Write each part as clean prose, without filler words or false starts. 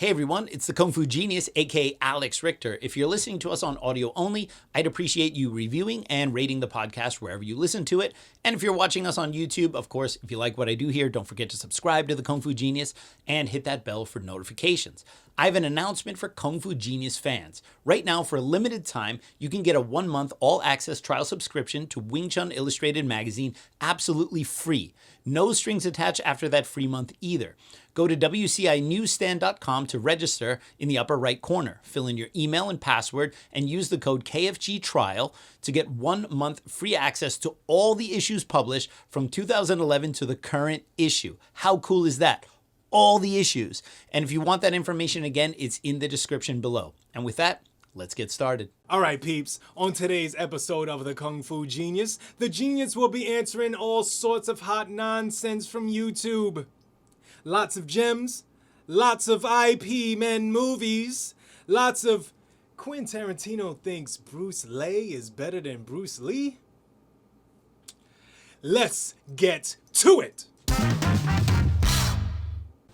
Hey everyone, it's the Kung Fu Genius, aka Alex Richter. If you're listening to us on audio only, I'd appreciate you reviewing and rating the podcast wherever you listen to it. And if you're watching us on YouTube, of course, if you like what I do here, don't forget to subscribe to the Kung Fu Genius and hit that bell for notifications. I have an announcement for Kung Fu Genius fans. Right now, for a limited time, you can get a 1-month all-access trial subscription to Wing Chun Illustrated magazine absolutely free. No strings attached after that free month either. Go to WCInewsstand.com to register in the upper right corner. Fill in your email and password and use the code KFGTRIAL to get 1 month free access to all the issues published from 2011 to the current issue. How cool is that? All the issues. And if you want that information again, it's in the description below. And with that, let's get started. All right, peeps. On today's episode of the Kung Fu Genius, the Genius will be answering all sorts of hot nonsense from YouTube. Lots of gems, lots of IP men movies, lots of Quentin Tarantino thinks Bruce Lee is better than Bruce Lee. Let's get to it.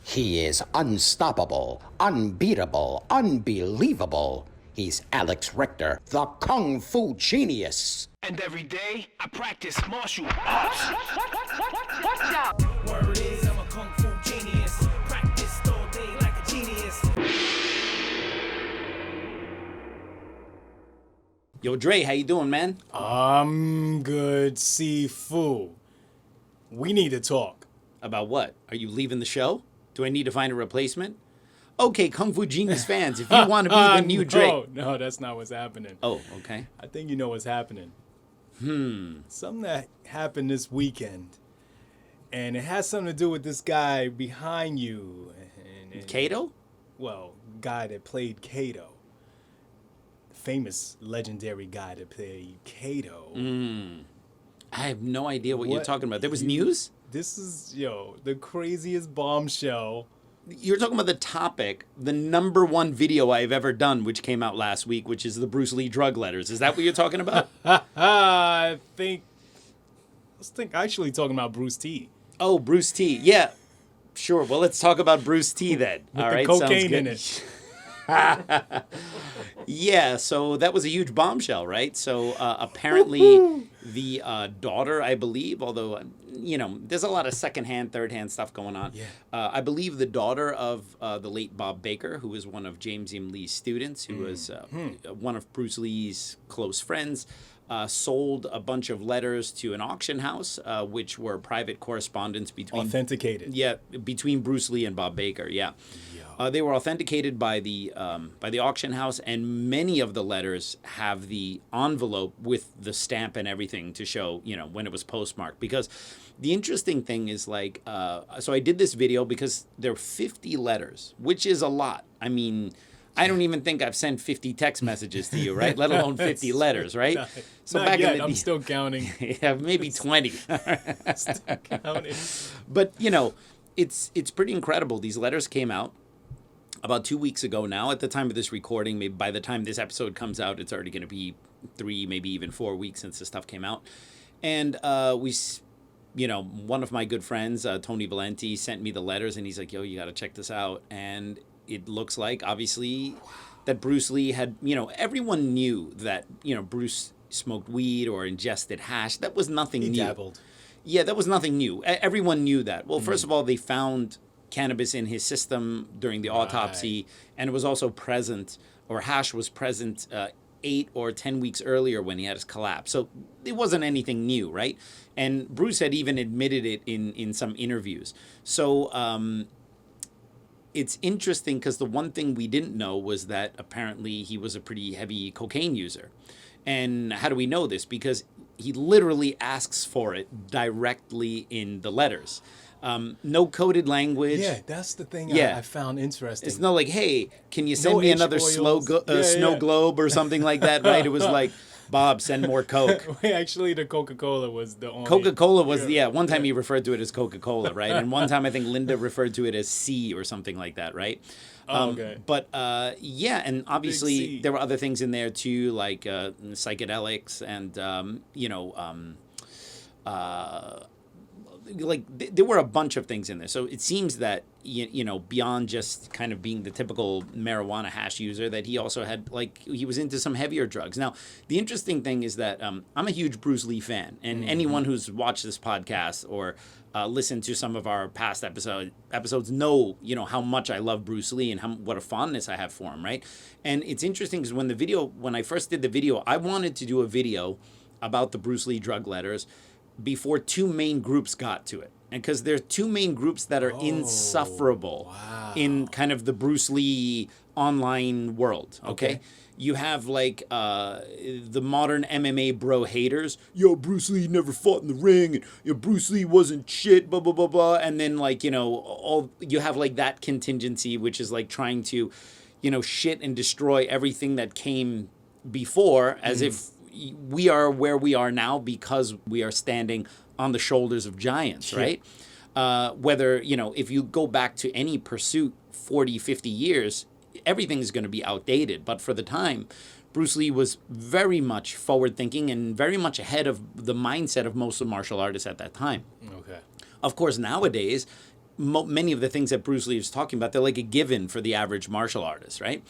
He is unstoppable, unbeatable, unbelievable. He's Alex Richter, the Kung Fu Genius. And every day, I practice martial arts. Watch out! Word is, I'm a Kung Fu genius. Practiced all day like a genius. Yo, Dre, how you doing, man? I'm good, Sifu. We need to talk. About what? Are you leaving the show? Do I need to find a replacement? Okay, Kung Fu Genius fans, if you want to be the new Dre. No, that's not what's happening. Oh, okay. I think you know what's happening. Something that happened this weekend. And it has something to do with this guy behind you. And Kato? Well, guy that played Kato. Famous, legendary guy that played Kato. I have no idea what you're talking about. There was news? This is, the craziest bombshell. You're talking about the topic, the #1 video I've ever done, which came out last week, which is the Bruce Lee drug letters. Is that what you're talking about? I think actually talking about Bruce T. Oh, Bruce T. Yeah, sure. Well, let's talk about Bruce T then. With all the right, cocaine sounds good. In it. Yeah, so that was a huge bombshell, right? So apparently the daughter, I believe, although, there's a lot of secondhand, thirdhand stuff going on. Yeah. I believe the daughter of the late Bob Baker, who was one of James M. Lee's students, who was one of Bruce Lee's close friends, sold a bunch of letters to an auction house, which were private correspondence between... Authenticated. Yeah, between Bruce Lee and Bob Baker, yeah. They were authenticated by the auction house, and many of the letters have the envelope with the stamp and everything to show, when it was postmarked. Because the interesting thing is, so I did this video because there are 50 letters, which is a lot. I mean, I don't even think I've sent 50 text messages to you, right? Let alone 50 letters, right? So not back yet. I'm still counting. Yeah, maybe 20. Still counting. But, it's pretty incredible. These letters came out about 2 weeks ago now. At the time of this recording, maybe by the time this episode comes out, it's already going to be 3, maybe even 4 weeks since the stuff came out. And one of my good friends, Tony Valenti, sent me the letters, and he's like, yo, you got to check this out. And it looks like, obviously, that Bruce Lee had, everyone knew that, Bruce smoked weed or ingested hash. That was nothing new. He dabbled. Yeah, that was nothing new. Everyone knew that. Well, first of all, they found cannabis in his system during the autopsy, and it was also present, or hash was present 8 or 10 weeks earlier when he had his collapse. So it wasn't anything new, right? And Bruce had even admitted it in some interviews. So it's interesting because the one thing we didn't know was that apparently he was a pretty heavy cocaine user. And how do we know this? Because he literally asks for it directly in the letters. No coded language. Yeah, that's the thing I found interesting. It's not like, hey, can you send me another snow globe or something like that, right? It was like, Bob, send more Coke. Actually, the Coca-Cola was the only... Coca-Cola was, one time he referred to it as Coca-Cola, right? And one time I think Linda referred to it as C or something like that, right? Okay. But, and obviously there were other things in there too, like psychedelics and, there were a bunch of things in there. So it seems that, you know, beyond just kind of being the typical marijuana hash user, that he also had, like, he was into some heavier drugs. Now, the interesting thing is that I'm a huge Bruce Lee fan, and anyone who's watched this podcast or listened to some of our past episodes know, you know, how much I love Bruce Lee and what a fondness I have for him, right? And it's interesting because when I first did the video, I wanted to do a video about the Bruce Lee drug letters before two main groups got to it. And because there are two main groups that are insufferable in kind of the Bruce Lee online world, okay? You have, like, the modern MMA bro haters. Yo, Bruce Lee never fought in the ring. And, you know, Bruce Lee wasn't shit, blah, blah, blah, blah. And then, like, you know, you have, like, that contingency, which is, like, trying to, you know, shit and destroy everything that came before, as if we are where we are now because we are standing on the shoulders of giants, right? Whether, you know, if you go back to any pursuit 40, 50 years, everything is going to be outdated. But for the time, Bruce Lee was very much forward-thinking and very much ahead of the mindset of most of martial artists at that time. Okay. Of course, nowadays, many of the things that Bruce Lee is talking about, they're like a given for the average martial artist, right?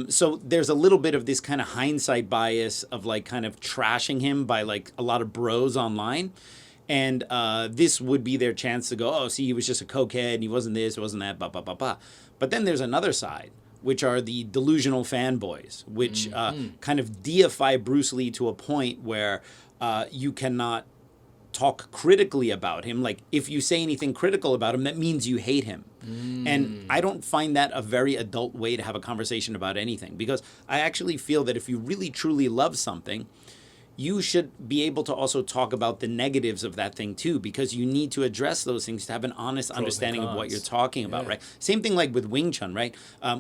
So there's a little bit of this kind of hindsight bias of, like, kind of trashing him by, like, a lot of bros online. And this would be their chance to go, oh, see, he was just a cokehead, he wasn't this, he wasn't that, blah, blah, blah, blah. But then there's another side, which are the delusional fanboys, which kind of deify Bruce Lee to a point where you cannot talk critically about him. Like, if you say anything critical about him, that means you hate him. And I don't find that a very adult way to have a conversation about anything, because I actually feel that if you really truly love something, you should be able to also talk about the negatives of that thing too, because you need to address those things to have an honest understanding of what you're talking about, right? Same thing like with Wing Chun, right?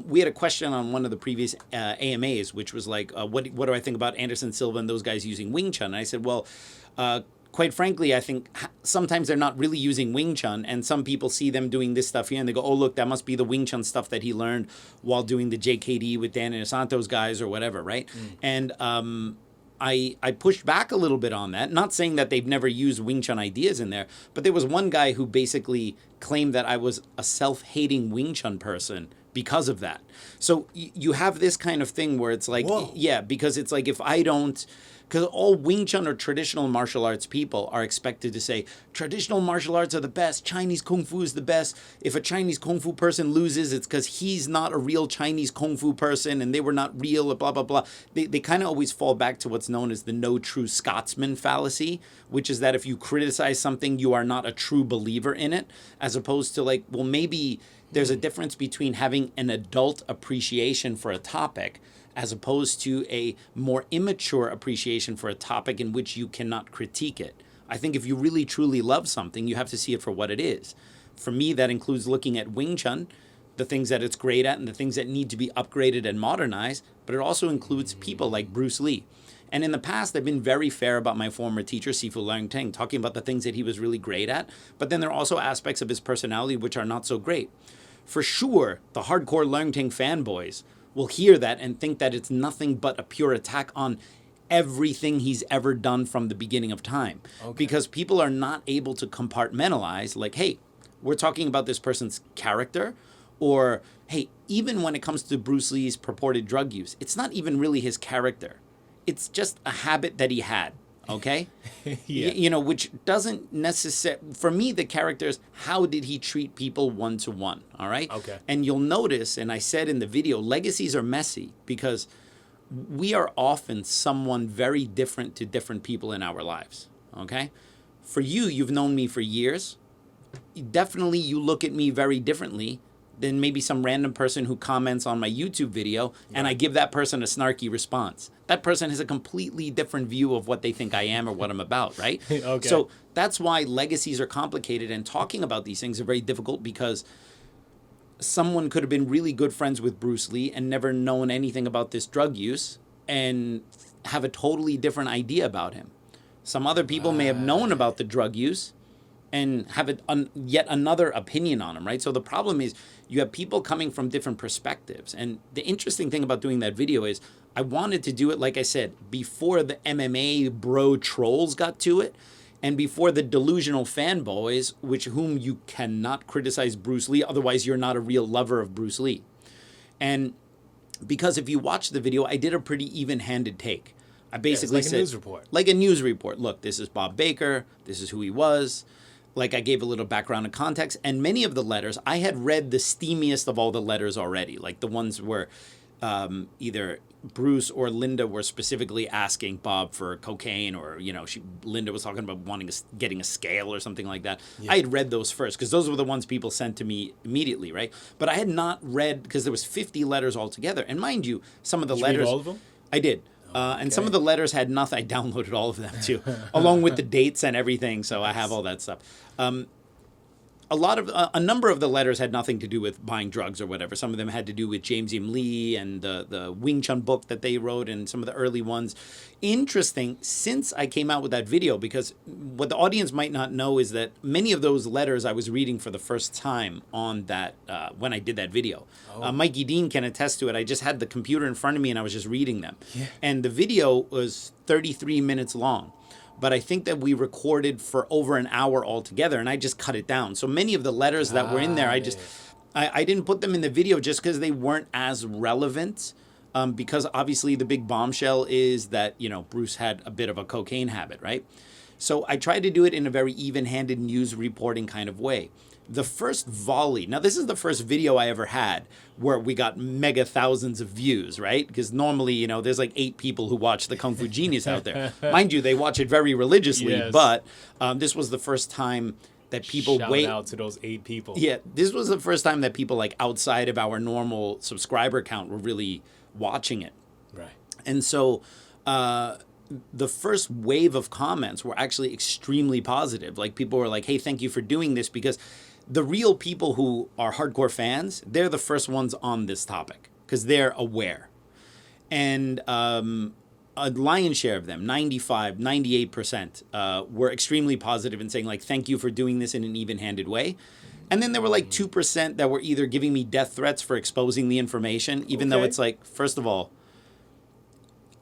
We had a question on one of the previous AMAs, which was like, what do I think about Anderson Silva and those guys using Wing Chun? And I said, well, quite frankly, I think sometimes they're not really using Wing Chun, and some people see them doing this stuff here and they go, oh, look, that must be the Wing Chun stuff that he learned while doing the JKD with Dan and Santos guys or whatever, right? And I pushed back a little bit on that, not saying that they've never used Wing Chun ideas in there, but there was one guy who basically claimed that I was a self-hating Wing Chun person because of that. So you have this kind of thing where it's like, yeah, because it's like if I don't... Because all Wing Chun or traditional martial arts people are expected to say, traditional martial arts are the best, Chinese Kung Fu is the best. If a Chinese Kung Fu person loses, it's because he's not a real Chinese Kung Fu person and they were not real, blah, blah, blah. They kind of always fall back to what's known as the no true Scotsman fallacy, which is that if you criticize something, you are not a true believer in it, as opposed to like, well, maybe there's a difference between having an adult appreciation for a topic as opposed to a more immature appreciation for a topic in which you cannot critique it. I think if you really truly love something, you have to see it for what it is. For me, that includes looking at Wing Chun, the things that it's great at and the things that need to be upgraded and modernized, but it also includes people like Bruce Lee. And in the past, I've been very fair about my former teacher, Sifu Leung Ting, talking about the things that he was really great at, but then there are also aspects of his personality which are not so great. For sure, the hardcore Leung Ting fanboys will hear that and think that it's nothing but a pure attack on everything he's ever done from the beginning of time. Because people are not able to compartmentalize, like, hey, we're talking about this person's character, or, hey, even when it comes to Bruce Lee's purported drug use, it's not even really his character. It's just a habit that he had. Okay? You know, which doesn't necessarily... For me, the character is, how did he treat people one-to-one? All right? Okay. And you'll notice, and I said in the video, legacies are messy because we are often someone very different to different people in our lives. Okay? For you, you've known me for years. Definitely, you look at me very differently than maybe some random person who comments on my YouTube video and I give that person a snarky response. That person has a completely different view of what they think I am or what I'm about, right? Okay. So that's why legacies are complicated and talking about these things are very difficult because someone could have been really good friends with Bruce Lee and never known anything about this drug use and have a totally different idea about him. Some other people may have known about the drug use and have yet another opinion on him, right? So the problem is you have people coming from different perspectives. And the interesting thing about doing that video is I wanted to do it, like I said, before the MMA bro trolls got to it. and before the delusional fanboys, whom you cannot criticize Bruce Lee, otherwise you're not a real lover of Bruce Lee. And because if you watch the video, I did a pretty even-handed take. I basically said, a news report. Like a news report. Look, this is Bob Baker. This is who he was. Like, I gave a little background and context. And many of the letters, I had read the steamiest of all the letters already. Like the ones where either Bruce or Linda were specifically asking Bob for cocaine, or, you know, Linda was talking about getting a scale or something like that. Yeah. I had read those first because those were the ones people sent to me immediately, right? But I had not read, because there was 50 letters altogether. And mind you, some of the letters... Did you read all of them? I did. And some of the letters had nothing. I downloaded all of them too, along with the dates and everything. So I have all that stuff. A number of the letters had nothing to do with buying drugs or whatever. Some of them had to do with James M. Lee and the Wing Chun book that they wrote, and some of the early ones. Interesting, since I came out with that video, because what the audience might not know is that many of those letters I was reading for the first time on that when I did that video. Mikey Deane can attest to it. I just had the computer in front of me and I was just reading them. Yeah. And the video was 33 minutes long. But I think that we recorded for over an hour altogether, and I just cut it down. So many of the letters that were in there, I didn't put them in the video just because they weren't as relevant. Because obviously the big bombshell is that, you know, Bruce had a bit of a cocaine habit, right? So I tried to do it in a very even-handed news reporting kind of way. The first volley, now this is the first video I ever had where we got mega thousands of views, right? Because normally, you know, there's like 8 people who watch the Kung Fu Genius out there. Mind you, they watch it very religiously, yes. But this was the first time that people Shout out to those 8 people. Yeah, this was the first time that people like outside of our normal subscriber count were really watching it. Right. And so the first wave of comments were actually extremely positive. Like people were like, hey, thank you for doing this, because the real people who are hardcore fans, they're the first ones on this topic because they're aware. And a lion's share of them, 95, 98%, were extremely positive and saying, like, thank you for doing this in an even-handed way. And then there were like 2% that were either giving me death threats for exposing the information, even though it's like, first of all,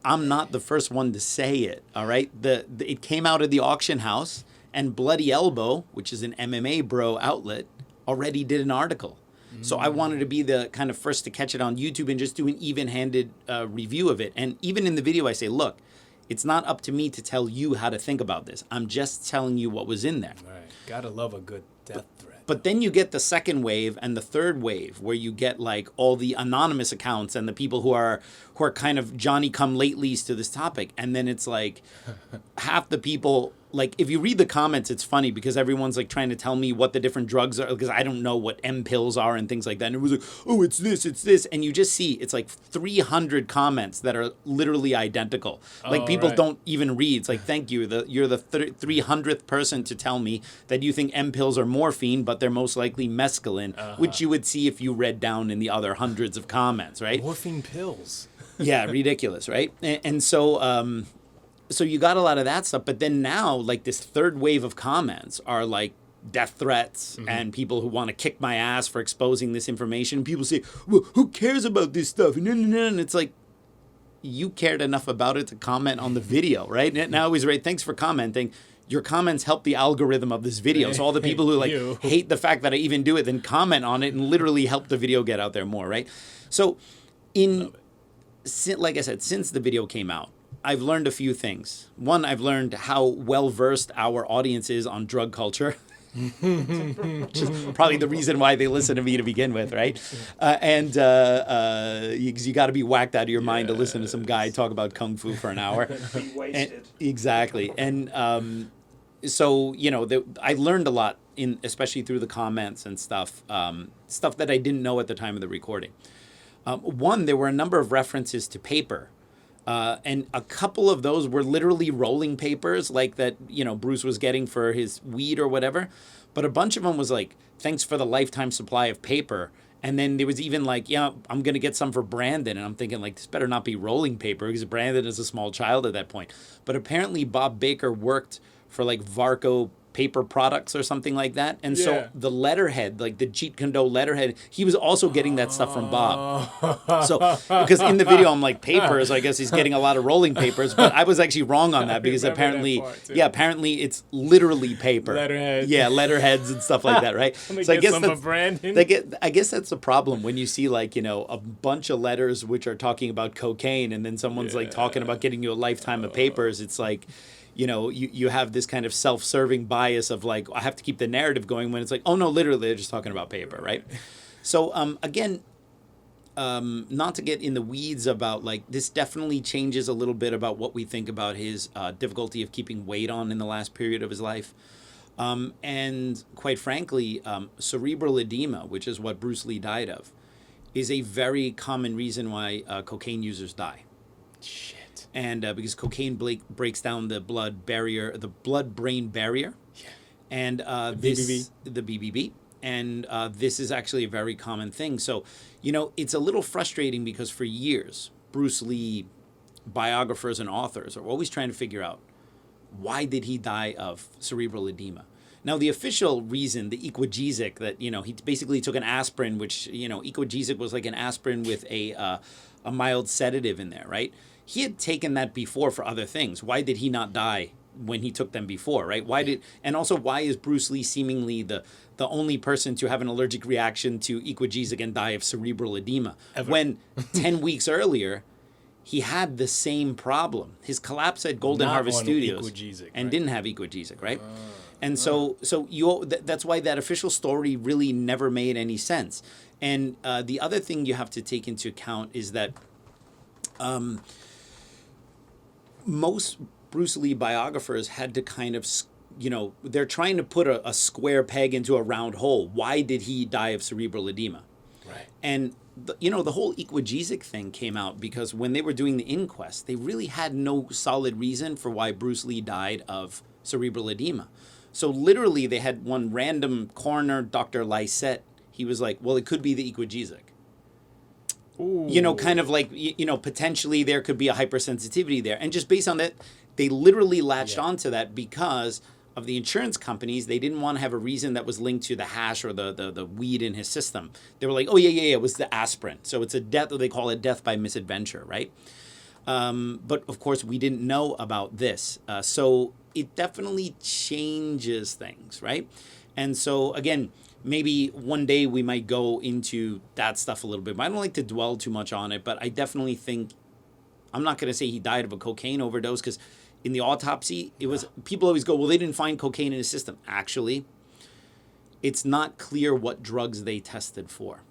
I'm not the first one to say it, all right? It came out of the auction house, and Bloody Elbow, which is an MMA bro outlet, already did an article. So I wanted to be the kind of first to catch it on YouTube and just do an even-handed review of it. And even in the video, I say, look, it's not up to me to tell you how to think about this. I'm just telling you what was in there. Right. Gotta love a good death threat. But then you get the second wave and the third wave, where you get like all the anonymous accounts and the people who are kind of Johnny-come-latelys to this topic. And then it's like half the people, like if you read the comments, it's funny because everyone's like trying to tell me what the different drugs are, because I don't know what M pills are and things like that. And it was like, oh, it's this. And you just see it's like 300 comments that are literally identical. Like people don't even read. It's like, thank you. You're the 300th person to tell me that you think M pills are morphine, but they're most likely mescaline, which you would see if you read down in the other hundreds of comments, right? Morphine pills. Yeah, ridiculous, right? And so so you got a lot of that stuff. But then now, like this third wave of comments are like death threats and people who want to kick my ass for exposing this information. People say, well, who cares about this stuff? And it's like, you cared enough about it to comment on the video, right? And I always write, thanks for commenting. Your comments help the algorithm of this video. So all the people who like hate the fact that I even do it, then comment on it and literally help the video get out there more, right? So like I said, since the video came out, I've learned a few things. One, I've learned how well-versed our audience is on drug culture. Which is probably the reason why they listen to me to begin with, right? You got to be whacked out of your mind to listen to some guy talk about Kung Fu for an hour. Exactly. And so, you know, I learned a lot, especially through the comments and stuff that I didn't know at the time of the recording. One, there were a number of references to paper. And a couple of those were literally rolling papers like that, you know, Bruce was getting for his weed or whatever. But a bunch of them was like, thanks for the lifetime supply of paper. And then there was even like, yeah, I'm going to get some for Brandon. And I'm thinking like, this better not be rolling paper because Brandon is a small child at that point. But apparently Bob Baker worked for like Varco paper products or something like that. And Yeah. so the letterhead, like the Jeet Kune Do letterhead, he was also getting that stuff from Bob. So because in the video I'm like papers, I guess he's getting a lot of rolling papers, but I was actually wrong on that because remember that apparently, part, too. apparently it's literally paper. Letterhead. Yeah, letterheads and stuff like that, right? I'm gonna get some for Brandon. I guess that's the problem when you see like, a bunch of letters which are talking about cocaine and then someone's like talking about getting you a lifetime of papers. It's like, you have this kind of self-serving bias of like, I have to keep the narrative going when it's like, oh no, literally they're just talking about paper, right? So again, not to get in the weeds about like, this definitely changes a little bit about what we think about his difficulty of keeping weight on in the last period of his life. And quite frankly, cerebral edema, which is what Bruce Lee died of, is a very common reason why cocaine users die. Shit. And because cocaine breaks down the blood-brain barrier. Yeah. And the BBB. And this is actually a very common thing. So, it's a little frustrating because for years, Bruce Lee biographers and authors are always trying to figure out, why did he die of cerebral edema? Now, the official reason, the Equagesic, that, he basically took an aspirin, which, Equagesic was like an aspirin with a mild sedative in there, right? He had taken that before for other things. Why did he not die when he took them before, right? And also, why is Bruce Lee seemingly the only person to have an allergic reaction to Equagesic and die of cerebral edema? Ever. When 10 weeks earlier, he had the same problem. His collapse at Golden Not Harvest on Studios Equagesic, and right? didn't have Equagesic, right? And so that's why that official story really never made any sense. And the other thing you have to take into account is that most Bruce Lee biographers had to kind of, they're trying to put a square peg into a round hole. Why did he die of cerebral edema? Right. And the whole Equagesic thing came out because when they were doing the inquest, they really had no solid reason for why Bruce Lee died of cerebral edema. So literally they had one random coroner, Dr. Lysette. He was like, well, it could be the Equagesic. Ooh. Kind of like, potentially there could be a hypersensitivity there. And just based on that, they literally latched onto that because of the insurance companies. They didn't want to have a reason that was linked to the hash or the weed in his system. They were like, oh, yeah, it was the aspirin. So it's a death, or they call it death by misadventure, right? But of course, we didn't know about this. So it definitely changes things, right? And so, again, maybe one day we might go into that stuff a little bit. But I don't like to dwell too much on it, but I definitely think, I'm not going to say he died of a cocaine overdose because in the autopsy, it was, people always go, well, they didn't find cocaine in his system. Actually, it's not clear what drugs they tested for.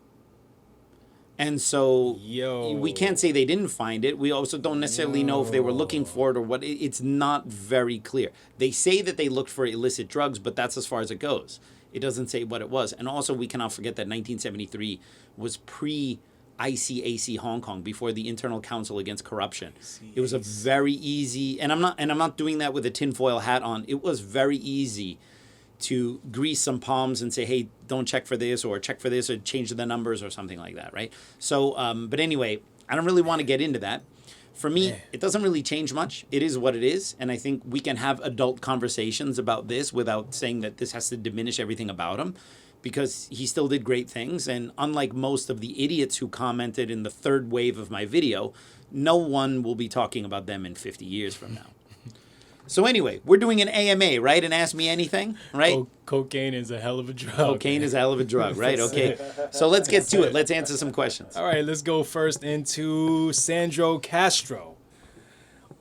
And so we can't say they didn't find it. We also don't necessarily know if they were looking for it or what. It's not very clear. They say that they looked for illicit drugs, but that's as far as it goes. It doesn't say what it was. And also, we cannot forget that 1973 was pre-ICAC Hong Kong, before the Internal Council Against Corruption. It was a very easy, and I'm not doing that with a tinfoil hat on. It was very easy to grease some palms and say, hey, don't check for this or change the numbers or something like that, right? So, but anyway, I don't really want to get into that. For me, it doesn't really change much. It is what it is. And I think we can have adult conversations about this without saying that this has to diminish everything about him, because he still did great things. And unlike most of the idiots who commented in the third wave of my video, no one will be talking about them in 50 years from now. So anyway, we're doing an AMA, right? And Ask Me Anything, right? Cocaine is a hell of a drug. Cocaine is a hell of a drug, right? Okay. So let's get to it. Let's answer some questions. All right, let's go first into Sandro Castro.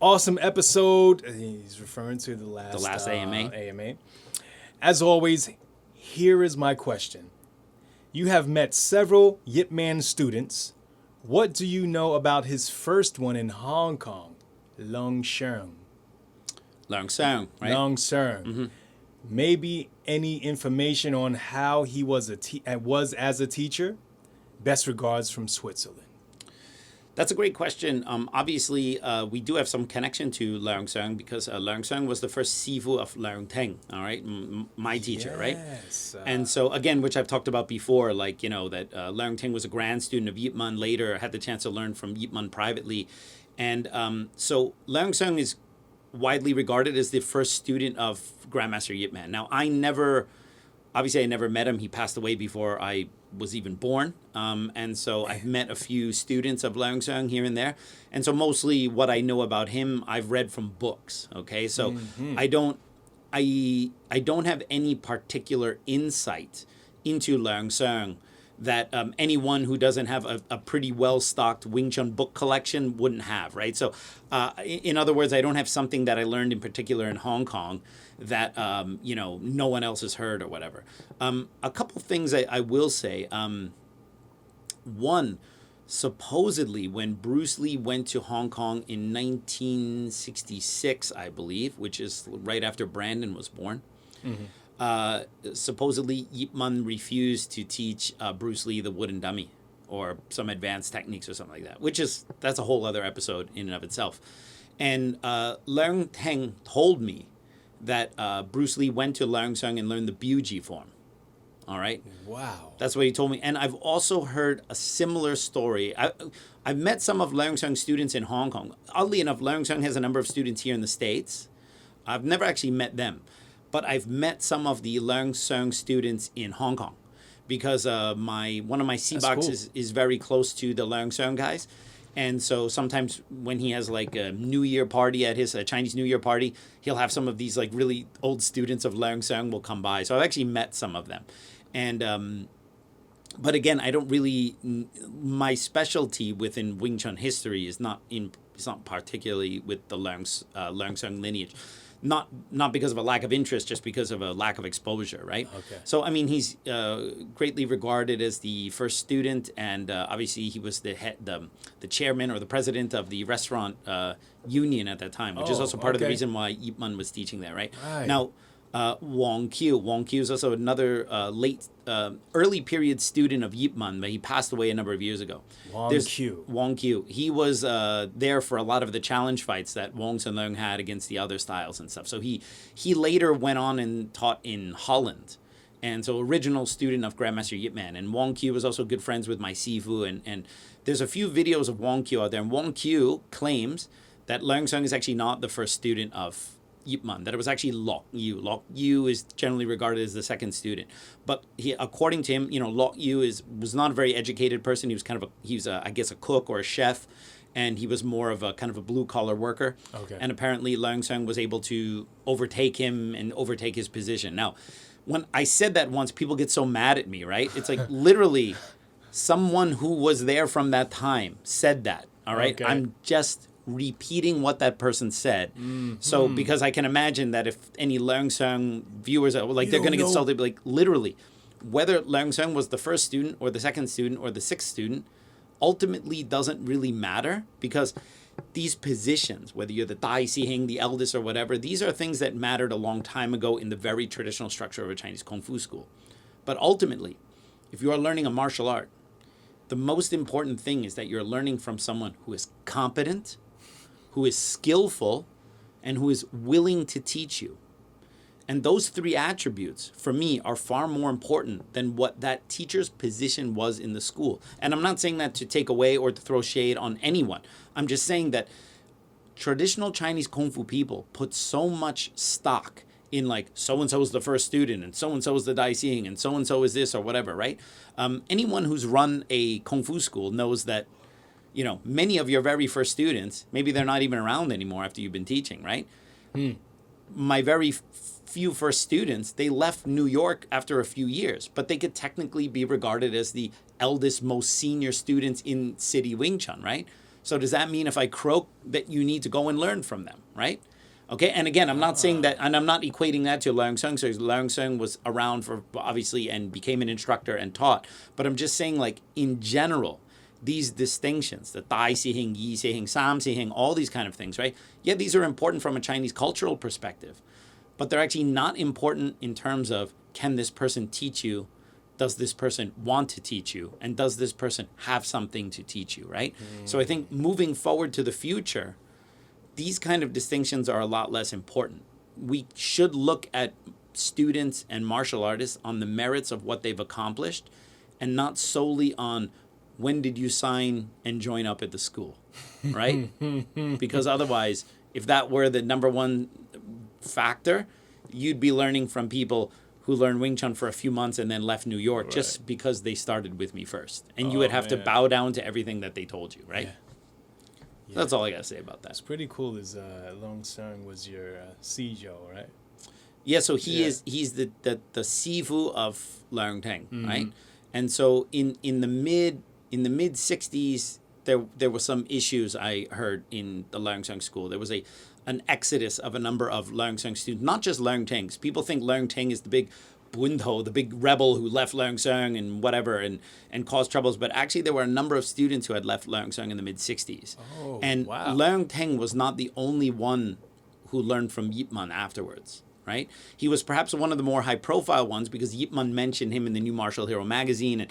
Awesome episode. He's referring to the last AMA. As always, here is my question. You have met several Yip Man students. What do you know about his first one in Hong Kong, Guszang? Guszang, right? Guszang. Mm-hmm. Maybe any information on how he was as a teacher? Best regards from Switzerland. That's a great question. Obviously, we do have some connection to Guszang because Guszang was the first sifu of Teng, all right? My teacher, right? And so, again, which I've talked about before, like, that Teng was a grand student of Yip Man, later had the chance to learn from Yip Man privately. And so Guszang is widely regarded as the first student of Grandmaster Yip Man. Now, I never met him. He passed away before I was even born. And so I've met a few students of Guszang here and there. And so mostly what I know about him, I've read from books. Okay. So I don't have any particular insight into Guszang that anyone who doesn't have a pretty well-stocked Wing Chun book collection wouldn't have, right? So, in other words, I don't have something that I learned in particular in Hong Kong that, no one else has heard or whatever. A couple things I will say. One, supposedly when Bruce Lee went to Hong Kong in 1966, I believe, which is right after Brandon was born, supposedly Yip Man refused to teach Bruce Lee the wooden dummy or some advanced techniques or something like that, that's a whole other episode in and of itself. And Leung Teng told me that Bruce Lee went to Guszang and learned the Buji form. All right. Wow. That's what he told me. And I've also heard a similar story. I've met some of Guszang students in Hong Kong. Oddly enough, Guszang has a number of students here in the States. I've never actually met them. But I've met some of the Guszang students in Hong Kong because one of my C-boxes is very close to the Guszang guys. And so sometimes when he has like a New Year party at his Chinese New Year party, he'll have some of these like really old students of Guszang will come by. So I've actually met some of them. And but again, I don't really, my specialty within Wing Chun history is not particularly with the Guszang lineage. Not because of a lack of interest, just because of a lack of exposure, right? Okay. So, I mean, he's greatly regarded as the first student, and obviously he was the chairman or the president of the restaurant union at that time, which is also part of the reason why Yip Man was teaching there, right? Now, Wong Chiu is also another early period student of Yip Man, but he passed away a number of years ago. Wong Chiu. He was there for a lot of the challenge fights that Wong Sun Leung had against the other styles and stuff. So he later went on and taught in Holland. And so original student of Grandmaster Yip Man. And Wong Chiu was also good friends with my Sifu. And there's a few videos of Wong Chiu out there. And Wong Chiu claims that Guszang is actually not the first student of Yip Man, that it was actually Lok Yu. Lok Yu is generally regarded as the second student, but according to him, Lok Yu was not a very educated person. He was I guess a cook or a chef, and he was more of a kind of a blue collar worker. Okay. And apparently Guszang was able to overtake him and overtake his position. Now, when I said that once, people get so mad at me, right? It's like literally someone who was there from that time said that. All right, okay. I'm just repeating what that person said. So because I can imagine that if any Guszang viewers are like, they're going to get salty, like literally whether Guszang was the first student or the second student or the sixth student ultimately doesn't really matter, because these positions, whether you're the Dai Sihing, the eldest or whatever, these are things that mattered a long time ago in the very traditional structure of a Chinese Kung Fu school. But ultimately, if you are learning a martial art, the most important thing is that you're learning from someone who is competent, who is skillful, and who is willing to teach you. And those three attributes, for me, are far more important than what that teacher's position was in the school. And I'm not saying that to take away or to throw shade on anyone. I'm just saying that traditional Chinese Kung Fu people put so much stock in like, so-and-so is the first student, and so-and-so is the Dai Sing, and so-and-so is this or whatever, right? Anyone who's run a Kung Fu school knows that many of your very first students, maybe they're not even around anymore after you've been teaching, right? My very few first students, they left New York after a few years, but they could technically be regarded as the eldest, most senior students in City Wing Chun, right? So does that mean if I croak that you need to go and learn from them, right? Okay, and again, I'm not saying that, and I'm not equating that to Guszang. So Guszang was around for, obviously, and became an instructor and taught. But I'm just saying, like, in general, these distinctions, the Dai Sihing, Yi Sihing, Sam Sihing, all these kind of things, right? Yeah, these are important from a Chinese cultural perspective, but they're actually not important in terms of, can this person teach you? Does this person want to teach you? And does this person have something to teach you, right? So I think moving forward to the future, these kind of distinctions are a lot less important. We should look at students and martial artists on the merits of what they've accomplished, and not solely on when did you sign and join up at the school, right? Because otherwise, if that were the number one factor, you'd be learning from people who learned Wing Chun for a few months and then left New York just because they started with me first. And you would have to bow down to everything that they told you, right? Yeah. That's all I got to say about that. It's pretty cool. Long Sung was your Sijo, right? Yeah, so he's the Sifu of Leung Teng, right? And so in the mid 60s, there were some issues I heard in the Leung Sung school. There was an exodus of a number of Leung Sung students, not just Leung Tengs. People think Leung Teng is the big Bunho, the big rebel who left Leung Sung and whatever and caused troubles. But actually, there were a number of students who had left Leung Sung in the mid 60s. Oh, and wow. Leung Teng was not the only one who learned from Yip Man afterwards. Right? He was perhaps one of the more high-profile ones because Yip Man mentioned him in the New Martial Hero magazine and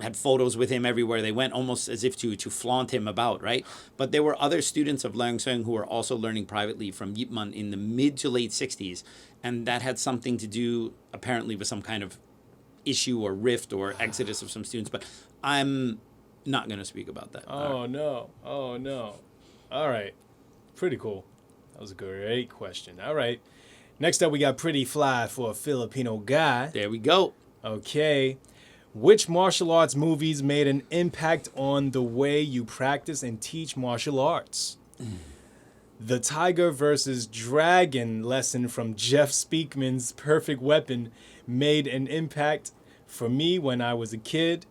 had photos with him everywhere they went, almost as if to flaunt him about, right? But there were other students of Leung Sung who were also learning privately from Yip Man in the mid to late 60s, and that had something to do, apparently, with some kind of issue or rift or exodus of some students. But I'm not going to speak about that. No. All right. Pretty cool. That was a great question. All right. Next up, we got Pretty Fly for a Filipino guy. There we go. Okay. Which martial arts movies made an impact on the way you practice and teach martial arts? The Tiger versus Dragon lesson from Jeff Speakman's Perfect Weapon made an impact for me when I was a kid.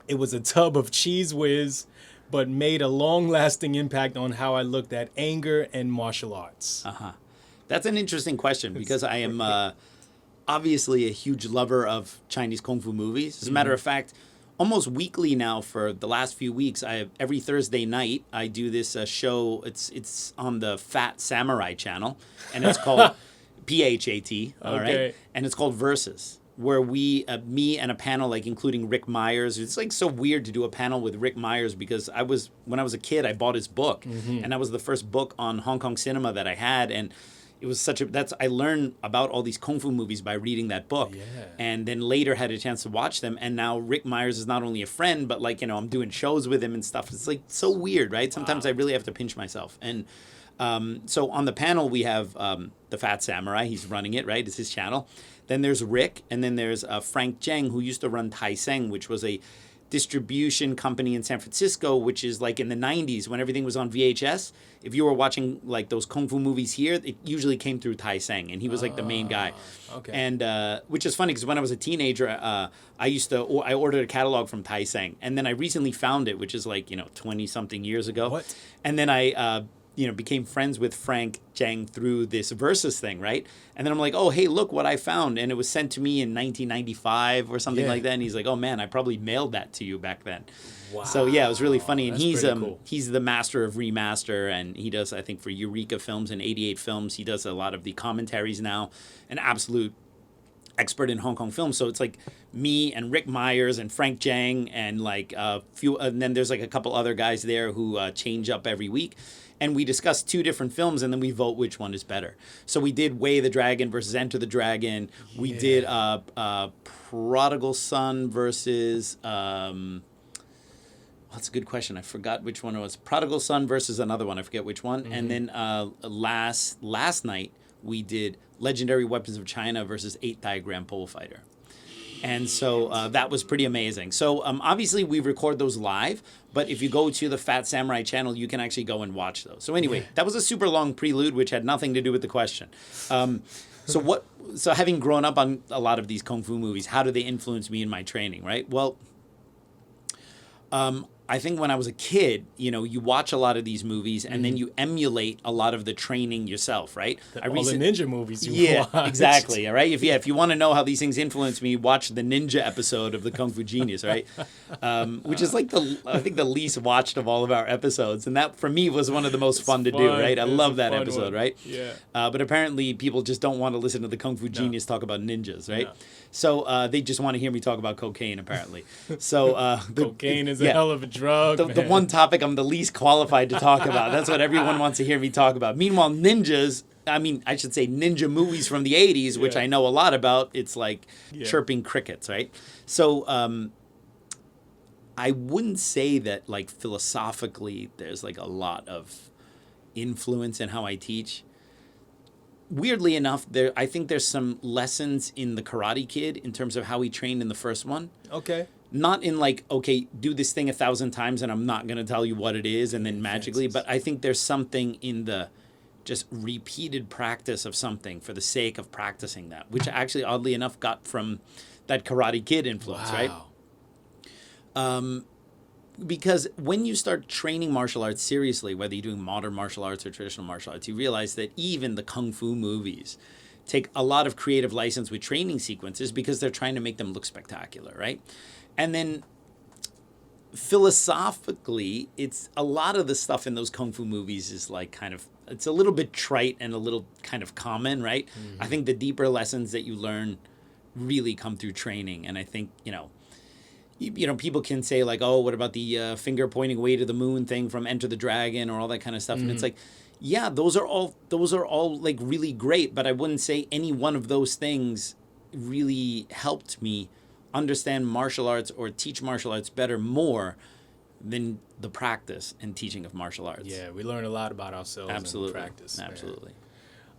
It was a tub of Cheese Whiz, but made a long-lasting impact on how I looked at anger and martial arts. That's an interesting question because I am obviously a huge lover of Chinese Kung Fu movies. As a matter of fact, almost weekly now for the last few weeks, every Thursday night, I do this show. It's on the Fat Samurai channel, and it's called PHAT, all right? And it's called Versus, where me and a panel, like including Rick Myers. It's like so weird to do a panel with Rick Myers because when I was a kid, I bought his book, and that was the first book on Hong Kong cinema that I had, and it was I learned about all these Kung Fu movies by reading that book. Yeah. And then later had a chance to watch them. And now Rick Myers is not only a friend, but like, I'm doing shows with him and stuff. It's like so weird, right? Sometimes I really have to pinch myself. And so on the panel, we have the Fat Samurai. He's running it, right? It's his channel. Then there's Rick. And then there's Frank Zheng, who used to run Tai Seng, which was a distribution company in San Francisco, which is like in the 90s when everything was on VHS. If you were watching like those Kung Fu movies here, it usually came through Tai Seng, and he was like the main guy. Okay. And which is funny because when I was a teenager, I ordered a catalog from Tai Seng, and then I recently found it, which is like 20-something years ago. What? And then I became friends with Frank Zheng through this Versus thing, right? And then I'm like, oh, hey, look what I found. And it was sent to me in 1995 or something like that. And he's like, oh, man, I probably mailed that to you back then. Wow. So, yeah, it was really funny. And he's the master of remaster. And he does, I think, for Eureka Films and 88 Films, he does a lot of the commentaries now. An absolute expert in Hong Kong film. So it's like me and Rick Myers and Frank Zheng and like a few. And then there's like a couple other guys there who change up every week. And we discuss two different films, and then we vote which one is better. So we did Way the Dragon versus Enter the Dragon. We did Prodigal Son versus... that's a good question. I forgot which one it was. Prodigal Son versus another one. I forget which one. Mm-hmm. And then last night, we did Legendary Weapons of China versus 8 Diagram Pole Fighter. And so that was pretty amazing. So obviously we record those live, but if you go to the Fat Samurai channel, you can actually go and watch those. So anyway, that was a super long prelude, which had nothing to do with the question. So having grown up on a lot of these Kung Fu movies, how do they influence me in my training, right? Well, I think when I was a kid, you watch a lot of these movies and then you emulate a lot of the training yourself, right? All the ninja movies you watch. Yeah, exactly, all right? If you want to know how these things influence me, watch the ninja episode of the Kung Fu Genius, right? Which is like I think the least watched of all of our episodes. And that, for me, was one of the most fun to do, right? I love that episode, right? Yeah. But apparently people just don't want to listen to the Kung Fu Genius talk about ninjas, right? No. So they just want to hear me talk about cocaine, apparently. So cocaine is a hell of a drug. The one topic I'm the least qualified to talk about. That's what everyone wants to hear me talk about. Meanwhile, ninjas, I should say ninja movies from the 80s, which I know a lot about. It's like chirping crickets, right? So I wouldn't say that like philosophically there's like a lot of influence in how I teach. Weirdly enough, I think there's some lessons in the Karate Kid in terms of how he trained in the first one. Okay. Not in like, okay, do this thing 1,000 times and I'm not going to tell you what it is and then magically, but I think there's something in the just repeated practice of something for the sake of practicing that, which actually, oddly enough, got from that Karate Kid influence, right? Because when you start training martial arts seriously, whether you're doing modern martial arts or traditional martial arts, you realize that even the Kung Fu movies take a lot of creative license with training sequences because they're trying to make them look spectacular, right? And then philosophically, it's a lot of the stuff in those Kung Fu movies is like kind of, it's a little bit trite and a little kind of common, right? I think the deeper lessons that you learn really come through training. And I think, people can say like, oh, what about the finger pointing away to the moon thing from Enter the Dragon or all that kind of stuff. And it's like, yeah, those are all like really great, but I wouldn't say any one of those things really helped me understand martial arts or teach martial arts more than the practice and teaching of martial arts. Yeah, we learn a lot about ourselves in practice. Absolutely.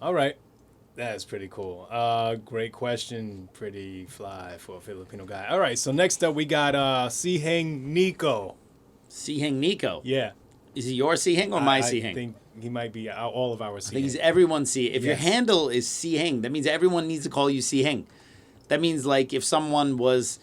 All right. That's pretty cool. Great question. Pretty fly for a Filipino guy. All right, so next up we got Siheng Nico. Siheng Nico? Yeah. Is he your Siheng or my Siheng? I think he might be all of our Siheng. I think he's everyone's Siheng. If your handle is Siheng, that means everyone needs to call you Siheng. That means like if someone was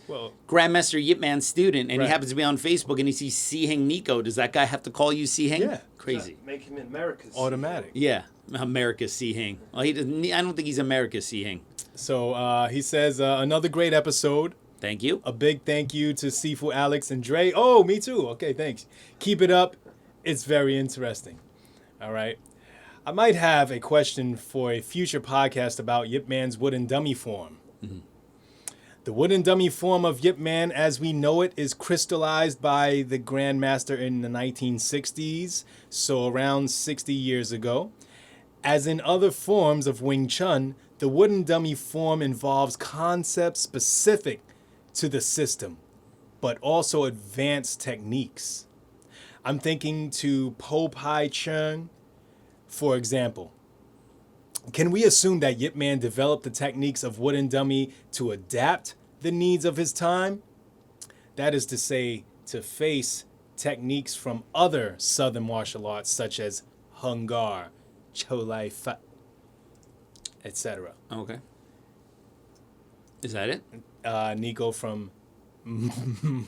Grandmaster Yip Man's student and he happens to be on Facebook and he sees Siheng Nico, does that guy have to call you Siheng? Yeah. Crazy. Make him America's automatic. Yeah. America's Siheng. Well, I don't think he's America's Siheng. So he says, another great episode. Thank you. A big thank you to Sifu Alex and Dre. Oh, me too. Okay, thanks. Keep it up. It's very interesting. All right. I might have a question for a future podcast about Yip Man's wooden dummy form. Mm-hmm. The wooden dummy form of Yip Man as we know it is crystallized by the Grandmaster in the 1960s, so around 60 years ago. As in other forms of Wing Chun, the wooden dummy form involves concepts specific to the system, but also advanced techniques. I'm thinking to Po Pai Chun, for example. Can we assume that Yip Man developed the techniques of wooden dummy to adapt the needs of his time? That is to say, to face techniques from other Southern martial arts such as Hung Gar, Cholai Fat, etc. Okay. Is that it? Nico from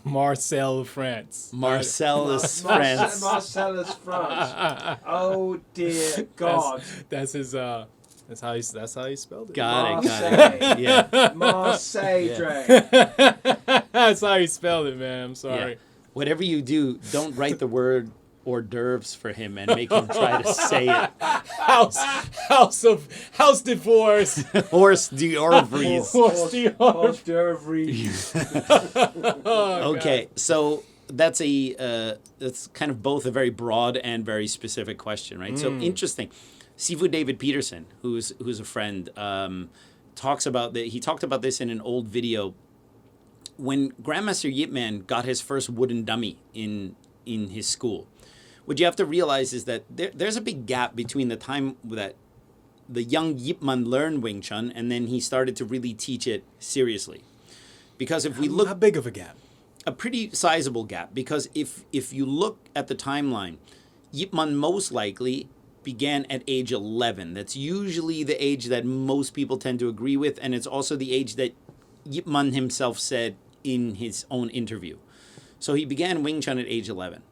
Marseille, France. Marcellus, France. Marcellus, France. Oh dear God. That's his. That's how he spelled it. Got it. Yeah. Marseille, Dre. That's how he spelled it, man. I'm sorry. Yeah. Whatever you do, don't write the word hors d'oeuvres for him and make him try to say it. House divorce. Horse d'oeuvres. Horse d'oeuvres. Okay, so that's that's kind of both a very broad and very specific question, right? So interesting. Sifu David Peterson, who's a friend, talks about he talked about this in an old video. When Grandmaster Yip Man got his first wooden dummy in his school, what you have to realize is that there's a big gap between the time that the young Yip Man learned Wing Chun and then he started to really teach it seriously. Because if we look... How big of a gap? A pretty sizable gap. Because if you look at the timeline, Yip Man most likely began at age 11. That's usually the age that most people tend to agree with, and it's also the age that Yip Man himself said in his own interview. So he began Wing Chun at age 11.